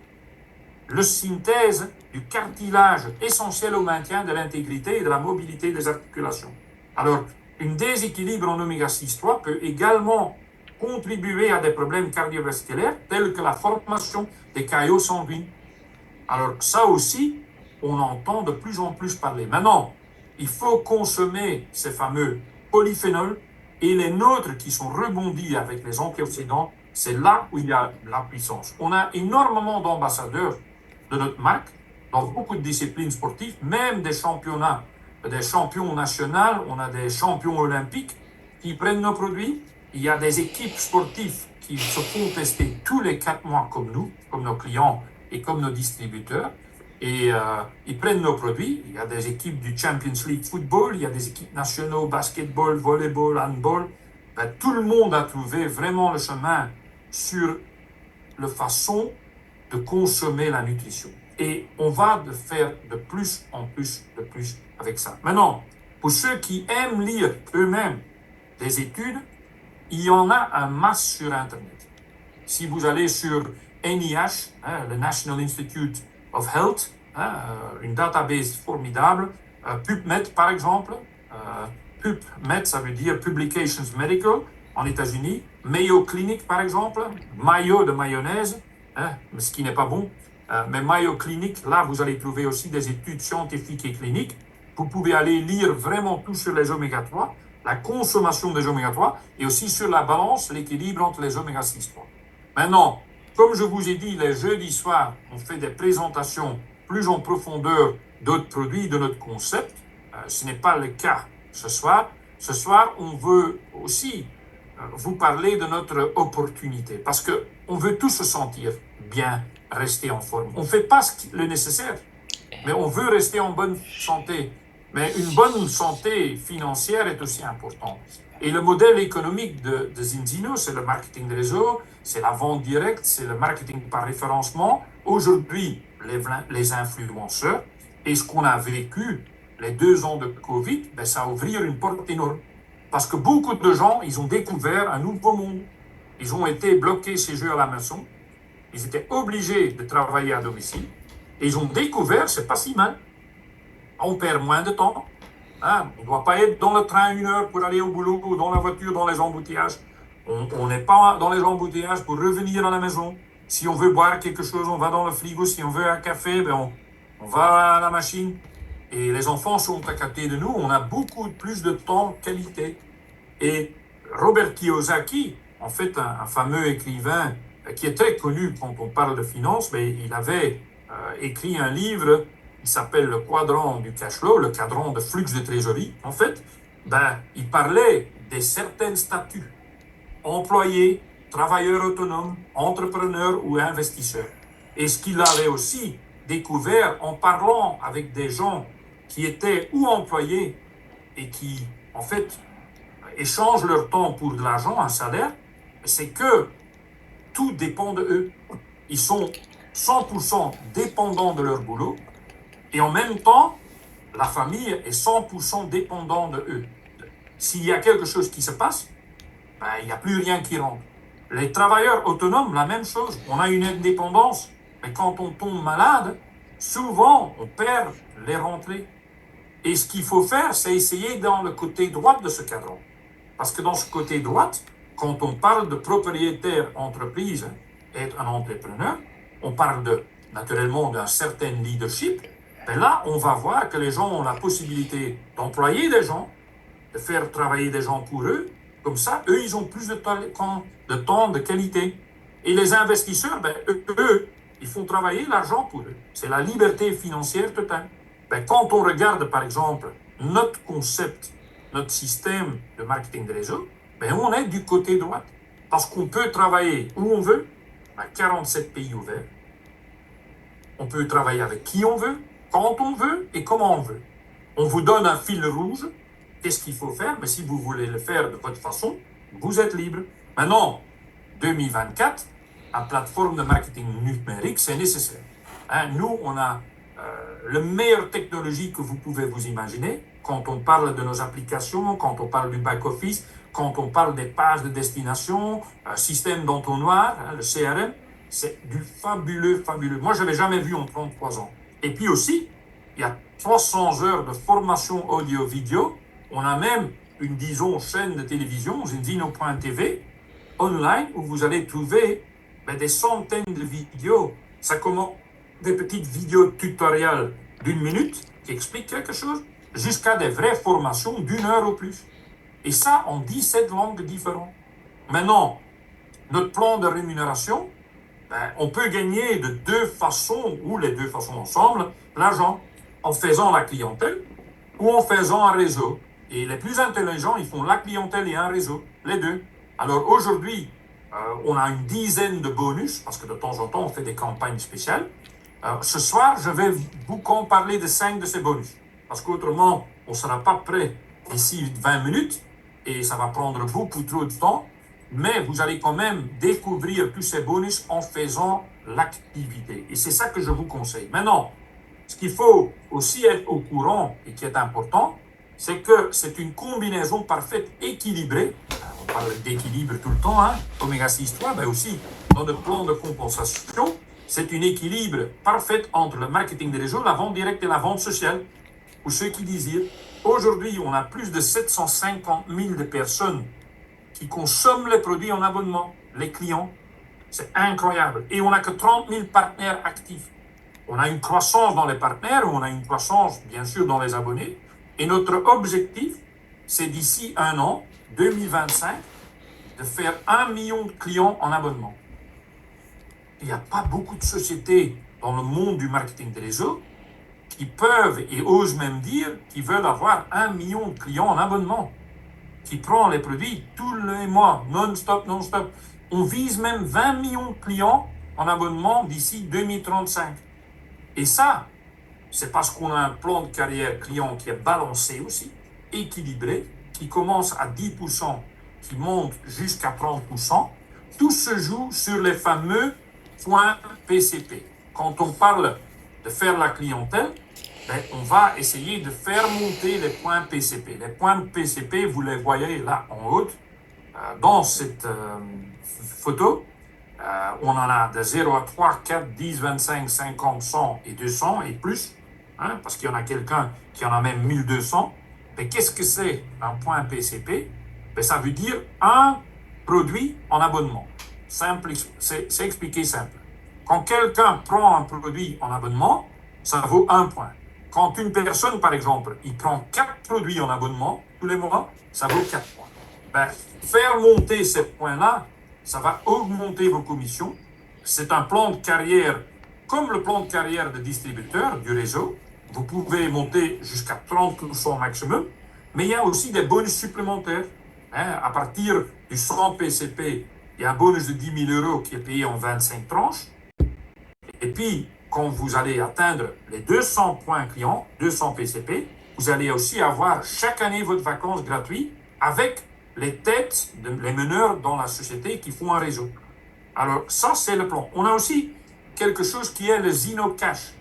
le synthèse du cartilage essentiel au maintien de l'intégrité et de la mobilité des articulations. Alors, un déséquilibre en oméga 6,3 peut également contribuer à des problèmes cardiovasculaires tels que la formation des caillots sanguins. Alors, ça aussi, on entend de plus en plus parler. Maintenant, il faut consommer ces fameux polyphénols et les nôtres qui sont rebondis avec les antioxydants. C'est là où il y a la puissance. On a énormément d'ambassadeurs de notre marque dans beaucoup de disciplines sportives, même des championnats, des champions nationaux, on a des champions olympiques qui prennent nos produits. Il y a des équipes sportives qui se font tester tous les 4 mois comme nous, comme nos clients et comme nos distributeurs. Et ils prennent nos produits. Il y a des équipes du Champions League Football, il y a des équipes nationaux, basketball, volleyball, handball. Ben, tout le monde a trouvé vraiment le chemin sur la façon de consommer la nutrition. Et on va faire de plus en plus avec ça. Maintenant, pour ceux qui aiment lire eux-mêmes des études, il y en a un masse sur Internet. Si vous allez sur NIH, hein, le National Institute of Health, hein, une database formidable, PubMed par exemple, PubMed ça veut dire Publications Medical en États-Unis, Mayo Clinic par exemple, mayo de mayonnaise, hein, ce qui n'est pas bon, mais Mayo Clinic, là vous allez trouver aussi des études scientifiques et cliniques. Vous pouvez aller lire vraiment tout sur les oméga 3, la consommation des oméga 3 et aussi sur la balance, l'équilibre entre les oméga 6,3. Maintenant, comme je vous ai dit, les jeudis soirs, on fait des présentations plus en profondeur d'autres produits, de notre concept. Ce n'est pas le cas ce soir. Ce soir, on veut aussi vous parler de notre opportunité parce qu'on veut tous se sentir bien, rester en forme. On ne fait pas le nécessaire, mais on veut rester en bonne santé. Mais une bonne santé financière est aussi importante. Et le modèle économique de Zinzino, c'est le marketing de réseau, c'est la vente directe, c'est le marketing par référencement. Aujourd'hui, les influenceurs. Et ce qu'on a vécu, les 2 ans de Covid, ben, ça a ouvert une porte énorme. Parce que beaucoup de gens, ils ont découvert un nouveau monde. Ils ont été bloqués chez eux à la maison. Ils étaient obligés de travailler à domicile. Et ils ont découvert, c'est pas si mal. On perd moins de temps. Hein? On ne doit pas être dans le train 1 heure pour aller au boulot ou dans la voiture dans les embouteillages. On n'est pas dans les embouteillages pour revenir à la maison. Si on veut boire quelque chose, on va dans le frigo. Si on veut un café, ben on va à la machine. Et les enfants sont à côté de nous. On a beaucoup plus de temps qualité. Et Robert Kiyosaki, en fait, un fameux écrivain qui est très connu quand on parle de finance, mais il avait écrit un livre. Il s'appelle le quadrant du cash flow, le cadran de flux de trésorerie, en fait. il parlait de certains statuts, employés, travailleurs autonomes, entrepreneurs ou investisseurs. Et ce qu'il avait aussi découvert en parlant avec des gens qui étaient ou employés et qui, en fait, échangent leur temps pour de l'argent, un salaire, c'est que tout dépend de eux. Ils sont 100% dépendants de leur boulot et en même temps, la famille est 100% dépendante de eux. S'il y a quelque chose qui se passe, il n'y a plus rien qui rentre. Les travailleurs autonomes, la même chose. On a une indépendance, mais quand on tombe malade, souvent, on perd les rentrées. Et ce qu'il faut faire, c'est essayer dans le côté droit de ce cadran. Parce que dans ce côté droit, quand on parle de propriétaire entreprise, être un entrepreneur, on parle naturellement d'un certain leadership. Mais là, on va voir que les gens ont la possibilité d'employer des gens, de faire travailler des gens pour eux. Comme ça, eux, ils ont plus de temps, de qualité. Et les investisseurs, eux, ils font travailler l'argent pour eux. C'est la liberté financière totale. Quand on regarde, par exemple, notre concept, notre système de marketing de réseau, on est du côté droit. Parce qu'on peut travailler où on veut, 47 pays ouverts. On peut travailler avec qui on veut, quand on veut et comment on veut. On vous donne un fil rouge. Qu'est-ce qu'il faut faire? Mais si vous voulez le faire de votre façon, vous êtes libre. Maintenant, 2024, la plateforme de marketing numérique, c'est nécessaire. Nous, on a la meilleure technologie que vous pouvez vous imaginer quand on parle de nos applications, quand on parle du back-office, quand on parle des pages de destination, système d'entonnoir, le CRM, c'est du fabuleux, fabuleux. Moi, je n'avais jamais vu en 33 ans. Et puis aussi, il y a 300 heures de formation audio-vidéo. On a même une, disons, chaîne de télévision, Zinzino.tv, online, où vous allez trouver des centaines de vidéos. Ça commence des petites vidéos tutoriels d'1 minute qui expliquent quelque chose, jusqu'à des vraies formations d'1 heure ou plus. Et ça en 17 langues différentes. Maintenant, notre plan de rémunération, on peut gagner de 2 façons, ou les 2 façons ensemble, l'argent, en faisant la clientèle ou en faisant un réseau. Et les plus intelligents, ils font la clientèle et un réseau, les deux. Alors aujourd'hui, on a une dizaine de bonus, parce que de temps en temps, on fait des campagnes spéciales. Ce soir, je vais vous parler de 5 de ces bonus, parce qu'autrement, on ne sera pas prêt d'ici 20 minutes, et ça va prendre beaucoup trop de temps, mais vous allez quand même découvrir tous ces bonus en faisant l'activité. Et c'est ça que je vous conseille. Maintenant, ce qu'il faut aussi être au courant, et qui est important, c'est que c'est une combinaison parfaite, équilibrée. On parle d'équilibre tout le temps, Oméga 6.3, mais aussi dans le plan de compensation, c'est un équilibre parfait entre le marketing des réseaux, la vente directe et la vente sociale. Pour ceux qui désirent, aujourd'hui, on a plus de 750 000 de personnes qui consomment les produits en abonnement, les clients. C'est incroyable. Et on n'a que 30 000 partenaires actifs. On a une croissance dans les partenaires, on a une croissance, bien sûr, dans les abonnés. Et notre objectif, c'est d'ici 1 an, 2025, de faire 1 million de clients en abonnement. Il n'y a pas beaucoup de sociétés dans le monde du marketing des réseaux qui peuvent et osent même dire qu'ils veulent avoir 1 million de clients en abonnement, qui prend les produits tous les mois, non-stop, non-stop. On vise même 20 millions de clients en abonnement d'ici 2035. Et ça, c'est parce qu'on a un plan de carrière client qui est balancé aussi, équilibré, qui commence à 10%, qui monte jusqu'à 30%. Tout se joue sur les fameux points PCP. Quand on parle de faire la clientèle, on va essayer de faire monter les points PCP. Les points PCP, vous les voyez là en haut, dans cette photo. On en a de 0 à 3, 4, 10, 25, 50, 100 et 200 et plus, parce qu'il y en a quelqu'un qui en a même 1200. Mais qu'est-ce que c'est un point PCP? Ça veut dire un produit en abonnement. Simple, c'est expliqué simple. Quand quelqu'un prend un produit en abonnement, ça vaut 1 point. Quand une personne, par exemple, il prend 4 produits en abonnement tous les mois, ça vaut 4 points. Faire monter ces points-là, ça va augmenter vos commissions. C'est un plan de carrière, comme le plan de carrière de distributeur du réseau. Vous pouvez monter jusqu'à 30% maximum. Mais il y a aussi des bonus supplémentaires. À partir du 100 PCP, il y a un bonus de 10 000 euros qui est payé en 25 tranches. Et puis, quand vous allez atteindre les 200 points clients, 200 PCP, vous allez aussi avoir chaque année votre vacances gratuites avec les têtes, les meneurs dans la société qui font un réseau. Alors, ça, c'est le plan. On a aussi quelque chose qui est le Zino-Cash.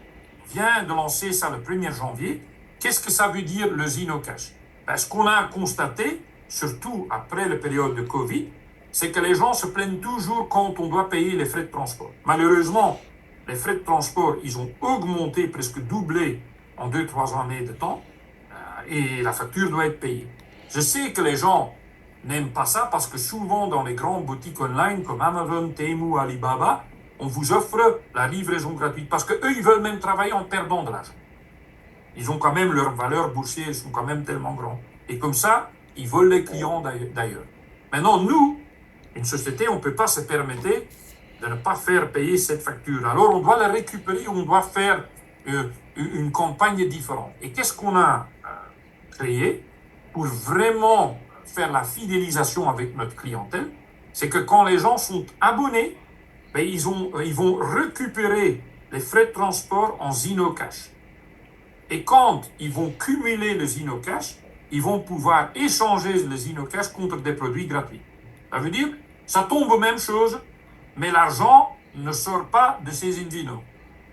On vient de lancer ça le 1er janvier. Qu'est-ce que ça veut dire, le Zino-Cash? Ce qu'on a constaté, surtout après la période de Covid, c'est que les gens se plaignent toujours quand on doit payer les frais de transport. Malheureusement, les frais de transport, ils ont augmenté, presque doublé en 2-3 années de temps, et la facture doit être payée. Je sais que les gens n'aiment pas ça parce que souvent dans les grandes boutiques online comme Amazon, Temu, Alibaba, on vous offre la livraison gratuite parce qu'eux, ils veulent même travailler en perdant de l'argent. Ils ont quand même leurs valeurs boursières, ils sont quand même tellement grands. Et comme ça, ils volent les clients d'ailleurs. Maintenant, nous, une société, on ne peut pas se permettre de ne pas faire payer cette facture. Alors, on doit la récupérer, on doit faire une campagne différente. Et qu'est-ce qu'on a créé pour vraiment faire la fidélisation avec notre clientèle? C'est que quand les gens sont abonnés, ben, ils vont récupérer les frais de transport en Zino-Cash. Et quand ils vont cumuler le Zino-Cash, ils vont pouvoir échanger le Zino-Cash contre des produits gratuits. Ça veut dire, ça tombe aux mêmes choses, mais l'argent ne sort pas de ces Zino.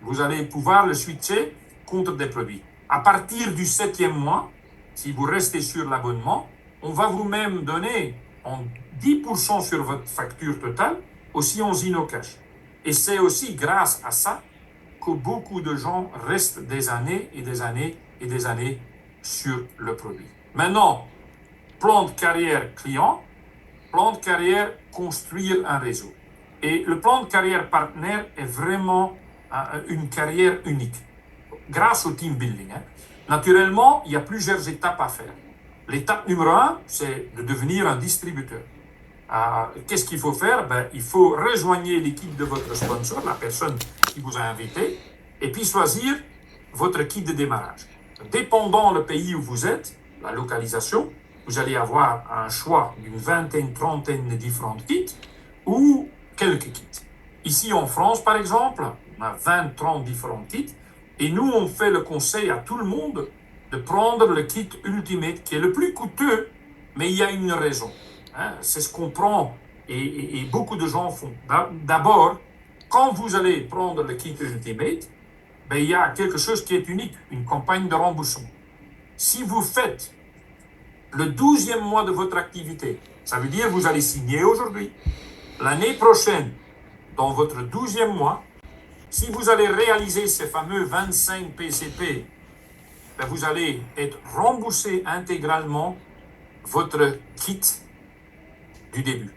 Vous allez pouvoir le switcher contre des produits. À partir du 7e mois, si vous restez sur l'abonnement, on va vous-même donner en 10% sur votre facture totale, aussi en Zino-Cash. Et c'est aussi grâce à ça que beaucoup de gens restent des années et des années et des années sur le produit. Maintenant, plan de carrière client, plan de carrière construire un réseau. Et le plan de carrière partenaire est vraiment une carrière unique, grâce au team building. Naturellement, il y a plusieurs étapes à faire. L'étape numéro 1, c'est de devenir un distributeur. Qu'est-ce qu'il faut faire? Il faut rejoindre l'équipe de votre sponsor, la personne qui vous a invité, et puis choisir votre kit de démarrage. Dépendant le pays où vous êtes, la localisation, vous allez avoir un choix d'une vingtaine, trentaine de différents kits ou quelques kits. Ici en France, par exemple, on a 20, 30 différents kits, et nous, on fait le conseil à tout le monde de prendre le kit Ultimate, qui est le plus coûteux, mais il y a une raison. C'est ce qu'on prend et beaucoup de gens font. D'abord, quand vous allez prendre le kit Ultimate, il y a quelque chose qui est unique, une campagne de remboursement. Si vous faites le 12e mois de votre activité, ça veut dire que vous allez signer aujourd'hui, l'année prochaine, dans votre 12e mois, si vous allez réaliser ces fameux 25 PCP, vous allez être remboursé intégralement votre kit du début.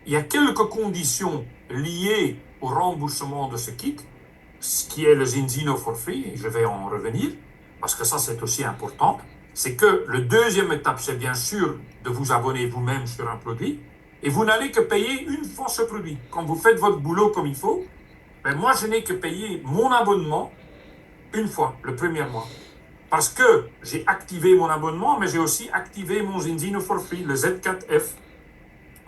Il y a quelques conditions liées au remboursement de ce kit, ce qui est le Zinzino for free, et je vais en revenir, parce que ça c'est aussi important. C'est que le deuxième étape, c'est bien sûr de vous abonner vous-même sur un produit, et vous n'allez que payer une fois ce produit. Quand vous faites votre boulot comme il faut, moi je n'ai que payé mon abonnement une fois, le premier mois. Parce que j'ai activé mon abonnement, mais j'ai aussi activé mon Zinzino for free, le Z4F.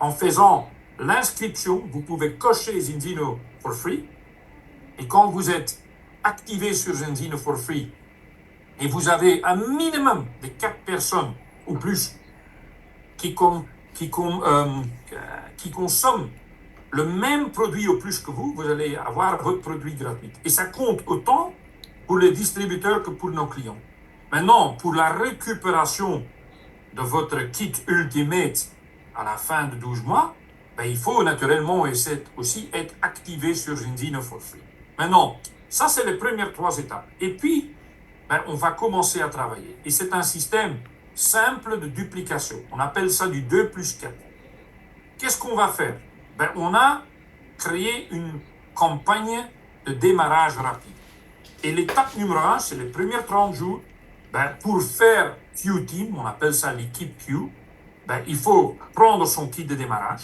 En faisant l'inscription, vous pouvez cocher Zinzino for free. Et quand vous êtes activé sur Zinzino for free, et vous avez un minimum de 4 personnes ou plus qui consomment le même produit au plus que vous, vous allez avoir votre produit gratuit. Et ça compte autant pour les distributeurs que pour nos clients. Maintenant, pour la récupération de votre kit Ultimate à la fin de 12 mois, il faut naturellement aussi être activé sur Zinzino for free. Maintenant, ça c'est les premières 3 étapes. Et puis, on va commencer à travailler. Et c'est un système simple de duplication. On appelle ça du 2 plus 4. Qu'est-ce qu'on va faire? On a créé une campagne de démarrage rapide. Et l'étape numéro 1, c'est les premiers 30 jours. Pour faire Q-Team, on appelle ça l'équipe Q, il faut prendre son kit de démarrage,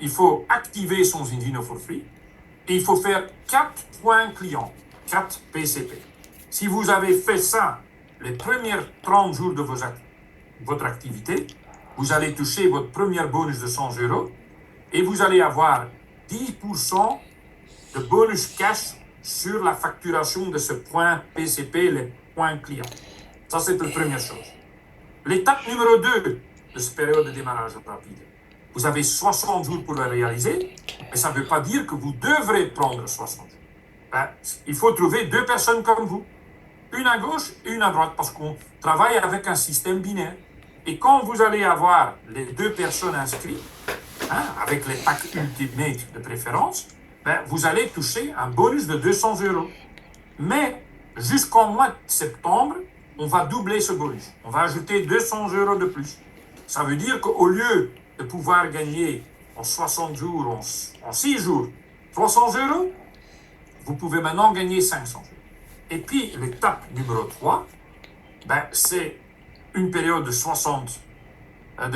il faut activer son Zinzino for free, et il faut faire 4 points clients, 4 PCP. Si vous avez fait ça les premiers 30 jours de vos votre activité, vous allez toucher votre premier bonus de 100 euros et vous allez avoir 10% de bonus cash sur la facturation de ce point PCP, les points clients. Ça, c'est la première chose. L'étape numéro 2 de cette période de démarrage rapide. Vous avez 60 jours pour le réaliser, mais ça ne veut pas dire que vous devrez prendre 60 jours. Ben, il faut trouver 2 personnes comme vous, une à gauche et une à droite, parce qu'on travaille avec un système binaire. Et quand vous allez avoir les 2 personnes inscrites, avec les packs Ultimate de préférence, ben, vous allez toucher un bonus de 200 euros. Mais jusqu'en mois de septembre, on va doubler ce bonus. On va ajouter 200 euros de plus. Ça veut dire qu'au lieu de pouvoir gagner en 60 jours, en 6 jours, 300 euros, vous pouvez maintenant gagner 500 euros. Et puis, l'étape numéro 3, ben, c'est une période de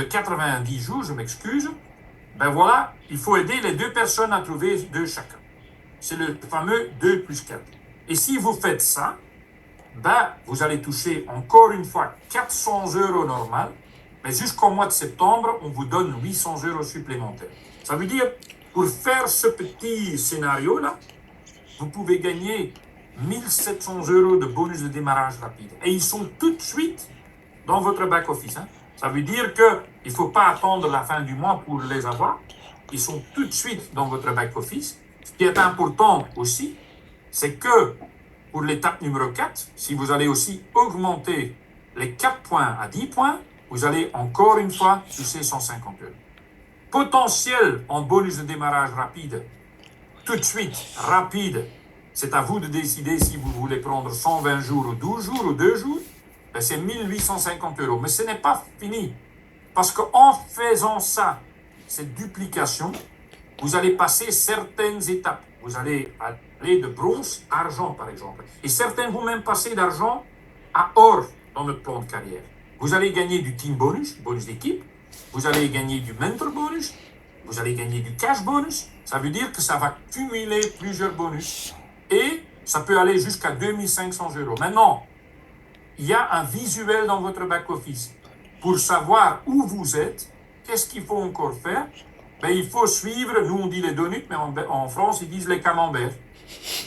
90 jours, je m'excuse. Ben voilà, il faut aider les 2 personnes à trouver 2 chacun. C'est le fameux 2 plus 4. Et si vous faites ça, ben, vous allez toucher encore une fois 400 euros normal, mais jusqu'au mois de septembre, on vous donne 800 euros supplémentaires. Ça veut dire, pour faire ce petit scénario-là, vous pouvez gagner 1700 euros de bonus de démarrage rapide. Et ils sont tout de suite dans votre back-office. Ça veut dire qu'il ne faut pas attendre la fin du mois pour les avoir. Ils sont tout de suite dans votre back-office. Ce qui est important aussi, c'est que pour l'étape numéro 4, si vous allez aussi augmenter les 4 points à 10 points, vous allez encore une fois toucher 150 euros. Potentiel en bonus de démarrage rapide, tout de suite, rapide, c'est à vous de décider si vous voulez prendre 120 jours ou 12 jours ou 2 jours, ben c'est 1850 euros. Mais ce n'est pas fini, parce qu'en faisant ça, cette duplication, vous allez passer certaines étapes. Vous allez aller de bronze à argent, par exemple. Et certains vont même passer d'argent à or dans notre plan de carrière. Vous allez gagner du team bonus, bonus d'équipe. Vous allez gagner du mentor bonus. Vous allez gagner du cash bonus. Ça veut dire que ça va cumuler plusieurs bonus. Et ça peut aller jusqu'à 2500 euros. Maintenant, il y a un visuel dans votre back-office. Pour savoir où vous êtes, qu'est-ce qu'il faut encore faire? Ben, il faut suivre, nous on dit les donuts, mais en France ils disent les camemberts.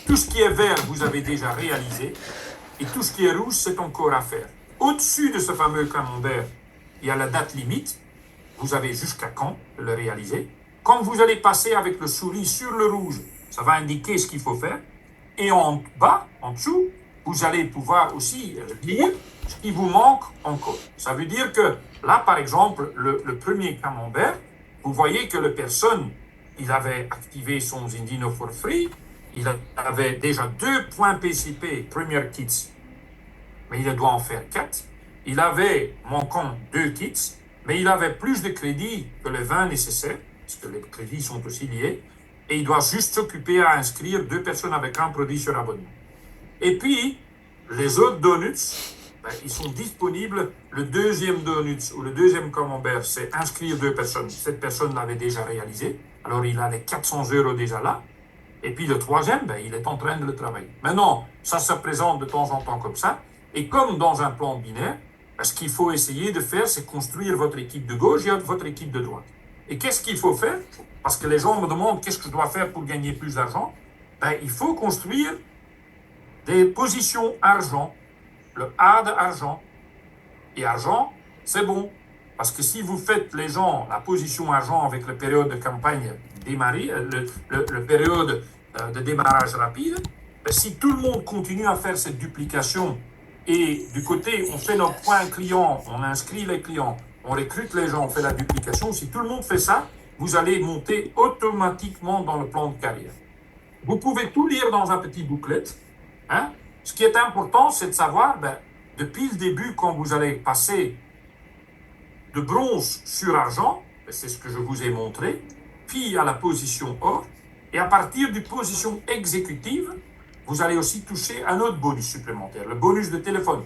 Tout ce qui est vert, vous avez déjà réalisé, et tout ce qui est rouge, c'est encore à faire. Au-dessus de ce fameux camembert, il y a la date limite. Vous avez jusqu'à quand de le réaliser. Quand vous allez passer avec le souris sur le rouge, ça va indiquer ce qu'il faut faire. Et en bas, en dessous, vous allez pouvoir aussi lire ce qui vous manque encore. Ça veut dire que là, par exemple, le premier camembert, vous voyez que la personne, il avait activé son Zindino for free, il avait déjà 2 points PCP, Premier Kits, mais il doit en faire 4. Il avait manquant 2 kits, mais il avait plus de crédits que les 20 nécessaires, parce que les crédits sont aussi liés, et il doit juste s'occuper à inscrire 2 personnes avec un produit sur abonnement. Et puis, les autres donuts, ben, ils sont disponibles. Le deuxième donut ou le deuxième camembert, c'est inscrire 2 personnes. Cette personne l'avait déjà réalisé, alors il a les 400 euros déjà là. Et puis le troisième, ben, il est en train de le travailler. Maintenant, ça se présente de temps en temps comme ça. Et comme dans un plan binaire, ben, ce qu'il faut essayer de faire, c'est construire votre équipe de gauche et votre équipe de droite. Et qu'est-ce qu'il faut faire? Parce que les gens me demandent qu'est-ce que je dois faire pour gagner plus d'argent. Ben, il faut construire des positions argent, le A de argent. Et argent, c'est bon. Parce que si vous faites les gens, la position argent avec la période de campagne démarrée, le période de démarrage rapide, ben si tout le monde continue à faire cette duplication et du côté, on fait nos points clients, on inscrit les clients, on recrute les gens, on fait la duplication, si tout le monde fait ça, vous allez monter automatiquement dans le plan de carrière. Vous pouvez tout lire dans un petit booklet. Hein? Ce qui est important, c'est de savoir, ben, depuis le début, quand vous allez passer de bronze sur argent, c'est ce que je vous ai montré, puis à la position or, et à partir du position exécutive, vous allez aussi toucher un autre bonus supplémentaire, le bonus de téléphone.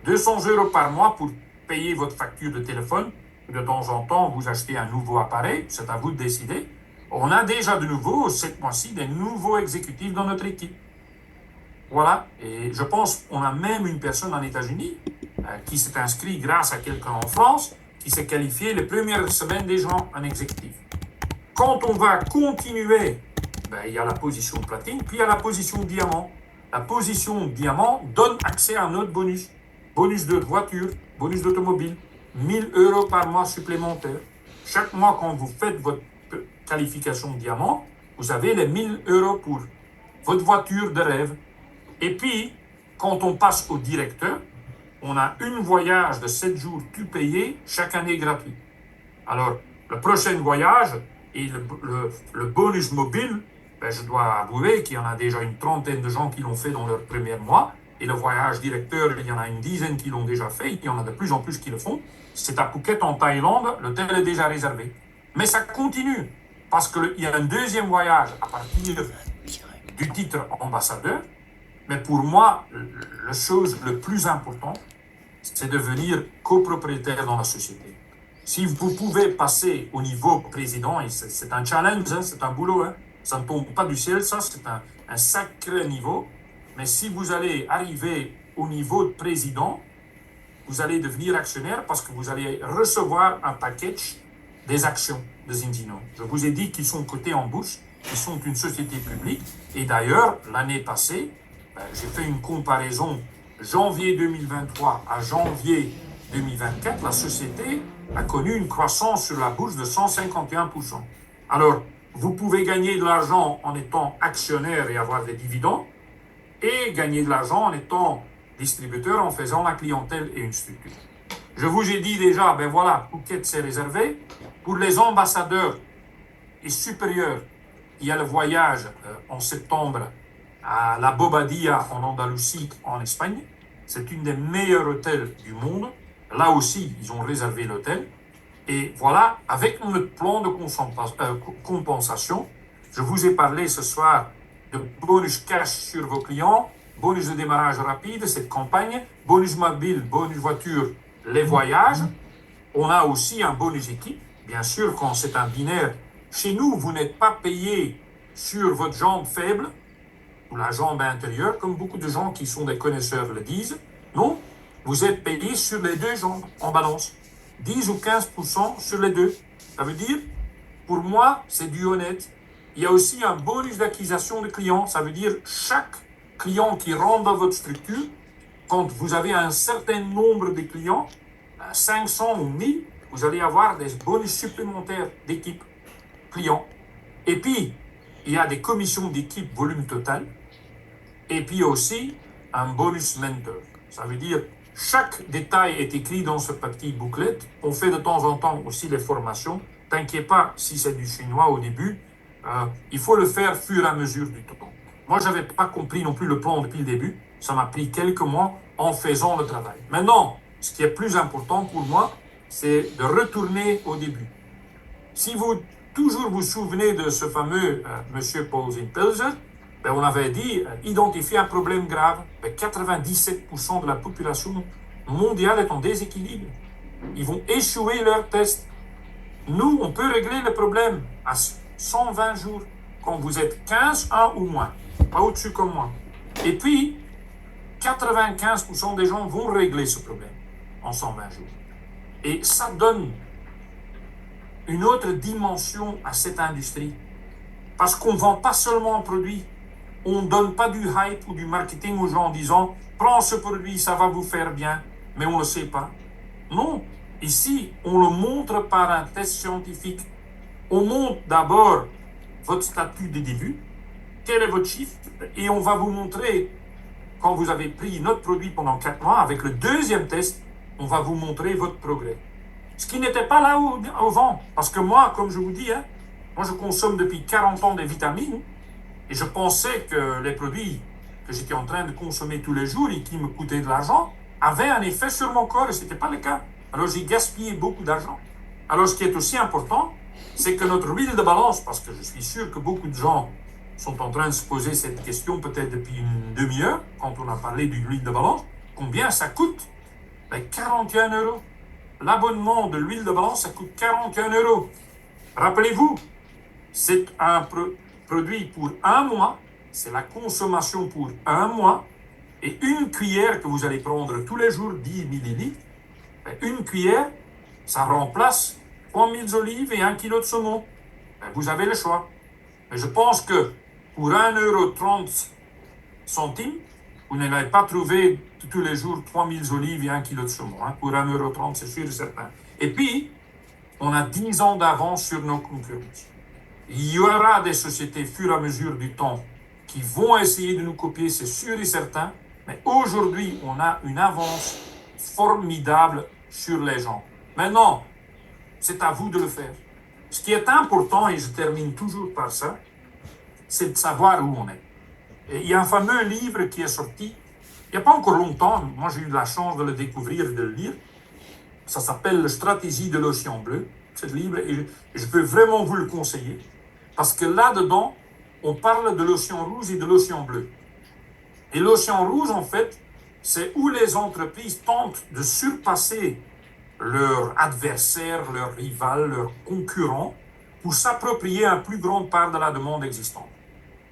200 euros par mois pour payer votre facture de téléphone. De temps en temps, vous achetez un nouveau appareil, c'est à vous de décider. On a déjà de nouveau, cette mois-ci, des nouveaux exécutifs dans notre équipe. Voilà, et je pense qu'on a même une personne en États-Unis qui s'est inscrit grâce à quelqu'un en France, qui s'est qualifié les premières semaines des gens en exécutif. Quand on va continuer, il y a la position platine, puis il y a la position diamant. La position diamant donne accès à un autre bonus. Bonus de voiture, bonus d'automobile, 1000 euros par mois supplémentaires. Chaque mois, quand vous faites votre qualification diamant, vous avez les 1000 euros pour votre voiture de rêve. Et puis, quand on passe au directeur, on a un voyage de 7 jours tout payé, chaque année gratuit. Alors, le prochain voyage et le bonus mobile, je dois avouer qu'il y en a déjà une trentaine de gens qui l'ont fait dans leur premier mois. Et le voyage directeur, il y en a une dizaine qui l'ont déjà fait. Il y en a de plus en plus qui le font. C'est à Phuket, en Thaïlande. L'hôtel est déjà réservé. Mais ça continue. Parce qu'il y a un deuxième voyage à partir du titre ambassadeur. Mais pour moi, la chose le plus importante, c'est de devenir copropriétaire dans la société. Si vous pouvez passer au niveau président, et c'est un challenge, hein, c'est un boulot, hein, ça ne tombe pas du ciel, ça, c'est un sacré niveau. Mais si vous allez arriver au niveau de président, vous allez devenir actionnaire parce que vous allez recevoir un package des actions de Zinzino. Je vous ai dit qu'ils sont cotés en bourse, ils sont une société publique. Et d'ailleurs, l'année passée, j'ai fait une comparaison janvier 2023 à janvier 2024. La société a connu une croissance sur la bourse de 151%. Alors, vous pouvez gagner de l'argent en étant actionnaire et avoir des dividendes, et gagner de l'argent en étant distributeur, en faisant la clientèle et une structure. Je vous ai dit déjà, voilà, Phuket c'est réservé. Pour les ambassadeurs et supérieurs, il y a le voyage en septembre à la Bobadilla en Andalousie, en Espagne. C'est une des meilleurs hôtels du monde. Là aussi, ils ont réservé l'hôtel. Et voilà, avec notre plan de compensation, je vous ai parlé ce soir de bonus cash sur vos clients, bonus de démarrage rapide, cette campagne, bonus mobile, bonus voiture, les voyages. On a aussi un bonus équipe. Bien sûr, quand c'est un binaire, chez nous, vous n'êtes pas payé sur votre jambe faible ou la jambe intérieure, comme beaucoup de gens qui sont des connaisseurs le disent. Non, vous êtes payé sur les deux jambes en balance. 10 ou 15% sur les deux. Ça veut dire, pour moi, c'est du honnête. Il y a aussi un bonus d'acquisition de clients. Ça veut dire chaque client qui rentre dans votre structure, quand vous avez un certain nombre de clients, 500 ou 1000, vous allez avoir des bonus supplémentaires d'équipe clients. Et puis, il y a des commissions d'équipe volume total. Et puis aussi, un bonus mentor. Ça veut dire, chaque détail est écrit dans ce petit booklet. On fait de temps en temps aussi les formations. T'inquiète pas si c'est du chinois au début. Il faut le faire au fur et à mesure du temps. Moi, je n'avais pas compris non plus le plan depuis le début. Ça m'a pris quelques mois en faisant le travail. Maintenant, ce qui est plus important pour moi, c'est de retourner au début. Si vous toujours vous souvenez de ce fameux monsieur Paul Zimpelzer, on avait dit identifier un problème grave. 97% de la population mondiale est en déséquilibre. Ils vont échouer leurs tests. Nous, on peut régler le problème à 120 jours, quand vous êtes 15, 1 ou moins, pas au-dessus comme moi. Et puis, 95% des gens vont régler ce problème en 120 jours. Et ça donne une autre dimension à cette industrie. Parce qu'on ne vend pas seulement un produit, on ne donne pas du hype ou du marketing aux gens en disant « Prends ce produit, ça va vous faire bien », mais on ne le sait pas. Non, ici, on le montre par un test scientifique. On montre d'abord votre statut de début, quel est votre chiffre, et on va vous montrer, quand vous avez pris notre produit pendant 4 mois, avec le deuxième test, on va vous montrer votre progrès. Ce qui n'était pas là avant, parce que moi, comme je vous dis, moi je consomme depuis 40 ans des vitamines, et je pensais que les produits que j'étais en train de consommer tous les jours et qui me coûtaient de l'argent avaient un effet sur mon corps, et ce n'était pas le cas. Alors j'ai gaspillé beaucoup d'argent. Alors ce qui est aussi important, c'est que notre huile de balance, parce que je suis sûr que beaucoup de gens sont en train de se poser cette question peut-être depuis une demi-heure, quand on a parlé de l'huile de balance, combien ça coûte? 41 euros. L'abonnement de l'huile de balance, ça coûte 41 euros. Rappelez-vous, c'est un produit pour un mois, c'est la consommation pour un mois, Et une cuillère que vous allez prendre tous les jours, 10 millilitres, une cuillère, ça remplace 3000 olives et 1 kilo de saumon. Vous avez le choix. Mais je pense que pour 1,30 €, vous n'allez pas trouver tous les jours 3000 olives et 1 kilo de saumon. Pour 1,30 €, c'est sûr et certain. Et puis, on a 10 ans d'avance sur nos concurrents. Il y aura des sociétés, fur et à mesure du temps, qui vont essayer de nous copier, c'est sûr et certain. Mais aujourd'hui, on a une avance formidable sur les gens. Maintenant, c'est à vous de le faire. Ce qui est important, et je termine toujours par ça, c'est de savoir où on est. Et il y a un fameux livre qui est sorti, il n'y a pas encore longtemps, moi j'ai eu la chance de le découvrir et de le lire, ça s'appelle « Stratégie de l'océan bleu », ce livre, et je peux vraiment vous le conseiller, parce que là-dedans, on parle de l'océan rouge et de l'océan bleu. Et l'océan rouge, en fait, c'est où les entreprises tentent de surpasser leur adversaire, leur rival, leur concurrent, pour s'approprier une plus grande part de la demande existante.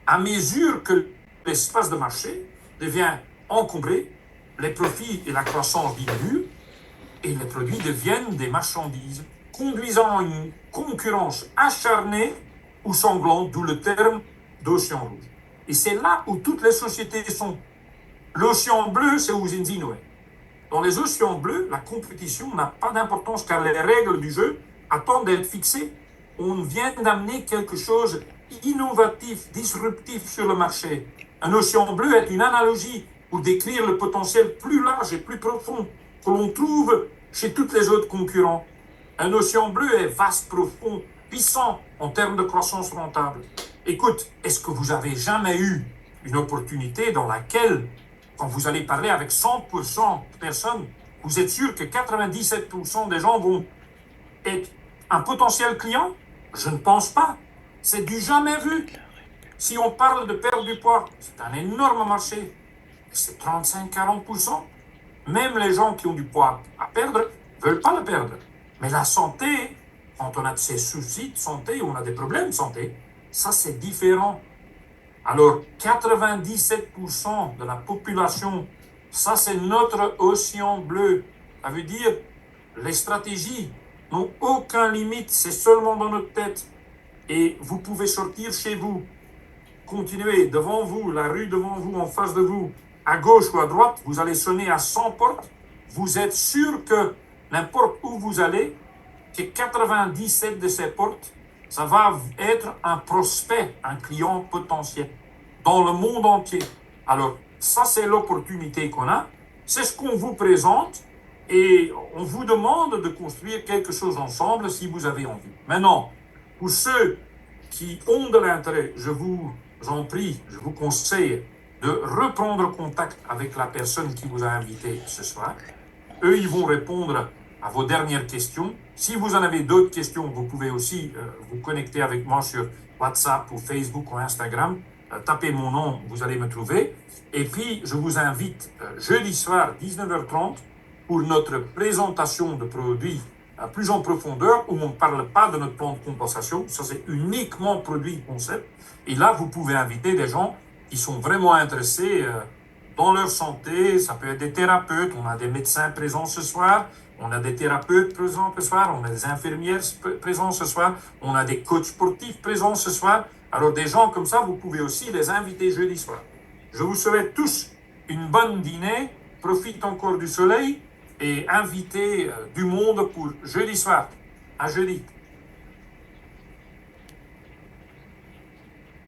À mesure que l'espace de marché devient encombré, les profits et la croissance diminuent, et les produits deviennent des marchandises, conduisant à une concurrence acharnée ou sanglante, d'où le terme d'océan rouge. Et c'est là où toutes les sociétés sont. L'océan bleu, c'est Uzinzinoe. Dans les océans bleus, la compétition n'a pas d'importance car les règles du jeu attendent d'être fixées. On vient d'amener quelque chose innovatif, disruptif sur le marché. Un océan bleu est une analogie pour décrire le potentiel plus large et plus profond que l'on trouve chez tous les autres concurrents. Un océan bleu est vaste, profond, puissant en termes de croissance rentable. Écoute, est-ce que vous avez jamais eu une opportunité dans laquelle, quand vous allez parler avec 100% de personnes, vous êtes sûr que 97% des gens vont être un potentiel client? Je ne pense pas. C'est du jamais vu. Si on parle de perdre du poids, c'est un énorme marché. C'est 35-40%. Même les gens qui ont du poids à perdre ne veulent pas le perdre. Mais la santé, quand on a ces soucis de santé, on a des problèmes de santé, ça c'est différent. Alors, 97% de la population, ça c'est notre océan bleu. Ça veut dire, les stratégies n'ont aucune limite, c'est seulement dans notre tête. Et vous pouvez sortir chez vous, continuez devant vous, la rue devant vous, en face de vous, à gauche ou à droite, vous allez sonner à 100 portes. Vous êtes sûr que n'importe où vous allez, que 97 de ces portes, ça va être un prospect, un client potentiel dans le monde entier. Alors, ça, c'est l'opportunité qu'on a. C'est ce qu'on vous présente et on vous demande de construire quelque chose ensemble si vous avez envie. Maintenant, pour ceux qui ont de l'intérêt, je vous en prie, je vous conseille de reprendre contact avec la personne qui vous a invité ce soir. Eux, ils vont répondre à vos dernières questions. Si vous en avez d'autres questions, vous pouvez aussi vous connecter avec moi sur WhatsApp ou Facebook ou Instagram. Tapez mon nom, vous allez me trouver. Et puis, je vous invite jeudi soir, 19h30, pour notre présentation de produits plus en profondeur, où on ne parle pas de notre plan de compensation. Ça, c'est uniquement produit concept. Et là, vous pouvez inviter des gens qui sont vraiment intéressés dans leur santé. Ça peut être des thérapeutes. On a des médecins présents ce soir. On a des thérapeutes présents ce soir. On a des infirmières présents ce soir. On a des coachs sportifs présents ce soir. Alors, des gens comme ça, vous pouvez aussi les inviter jeudi soir. Je vous souhaite tous une bonne dîner. Profite encore du soleil et invitez du monde pour jeudi soir. À jeudi.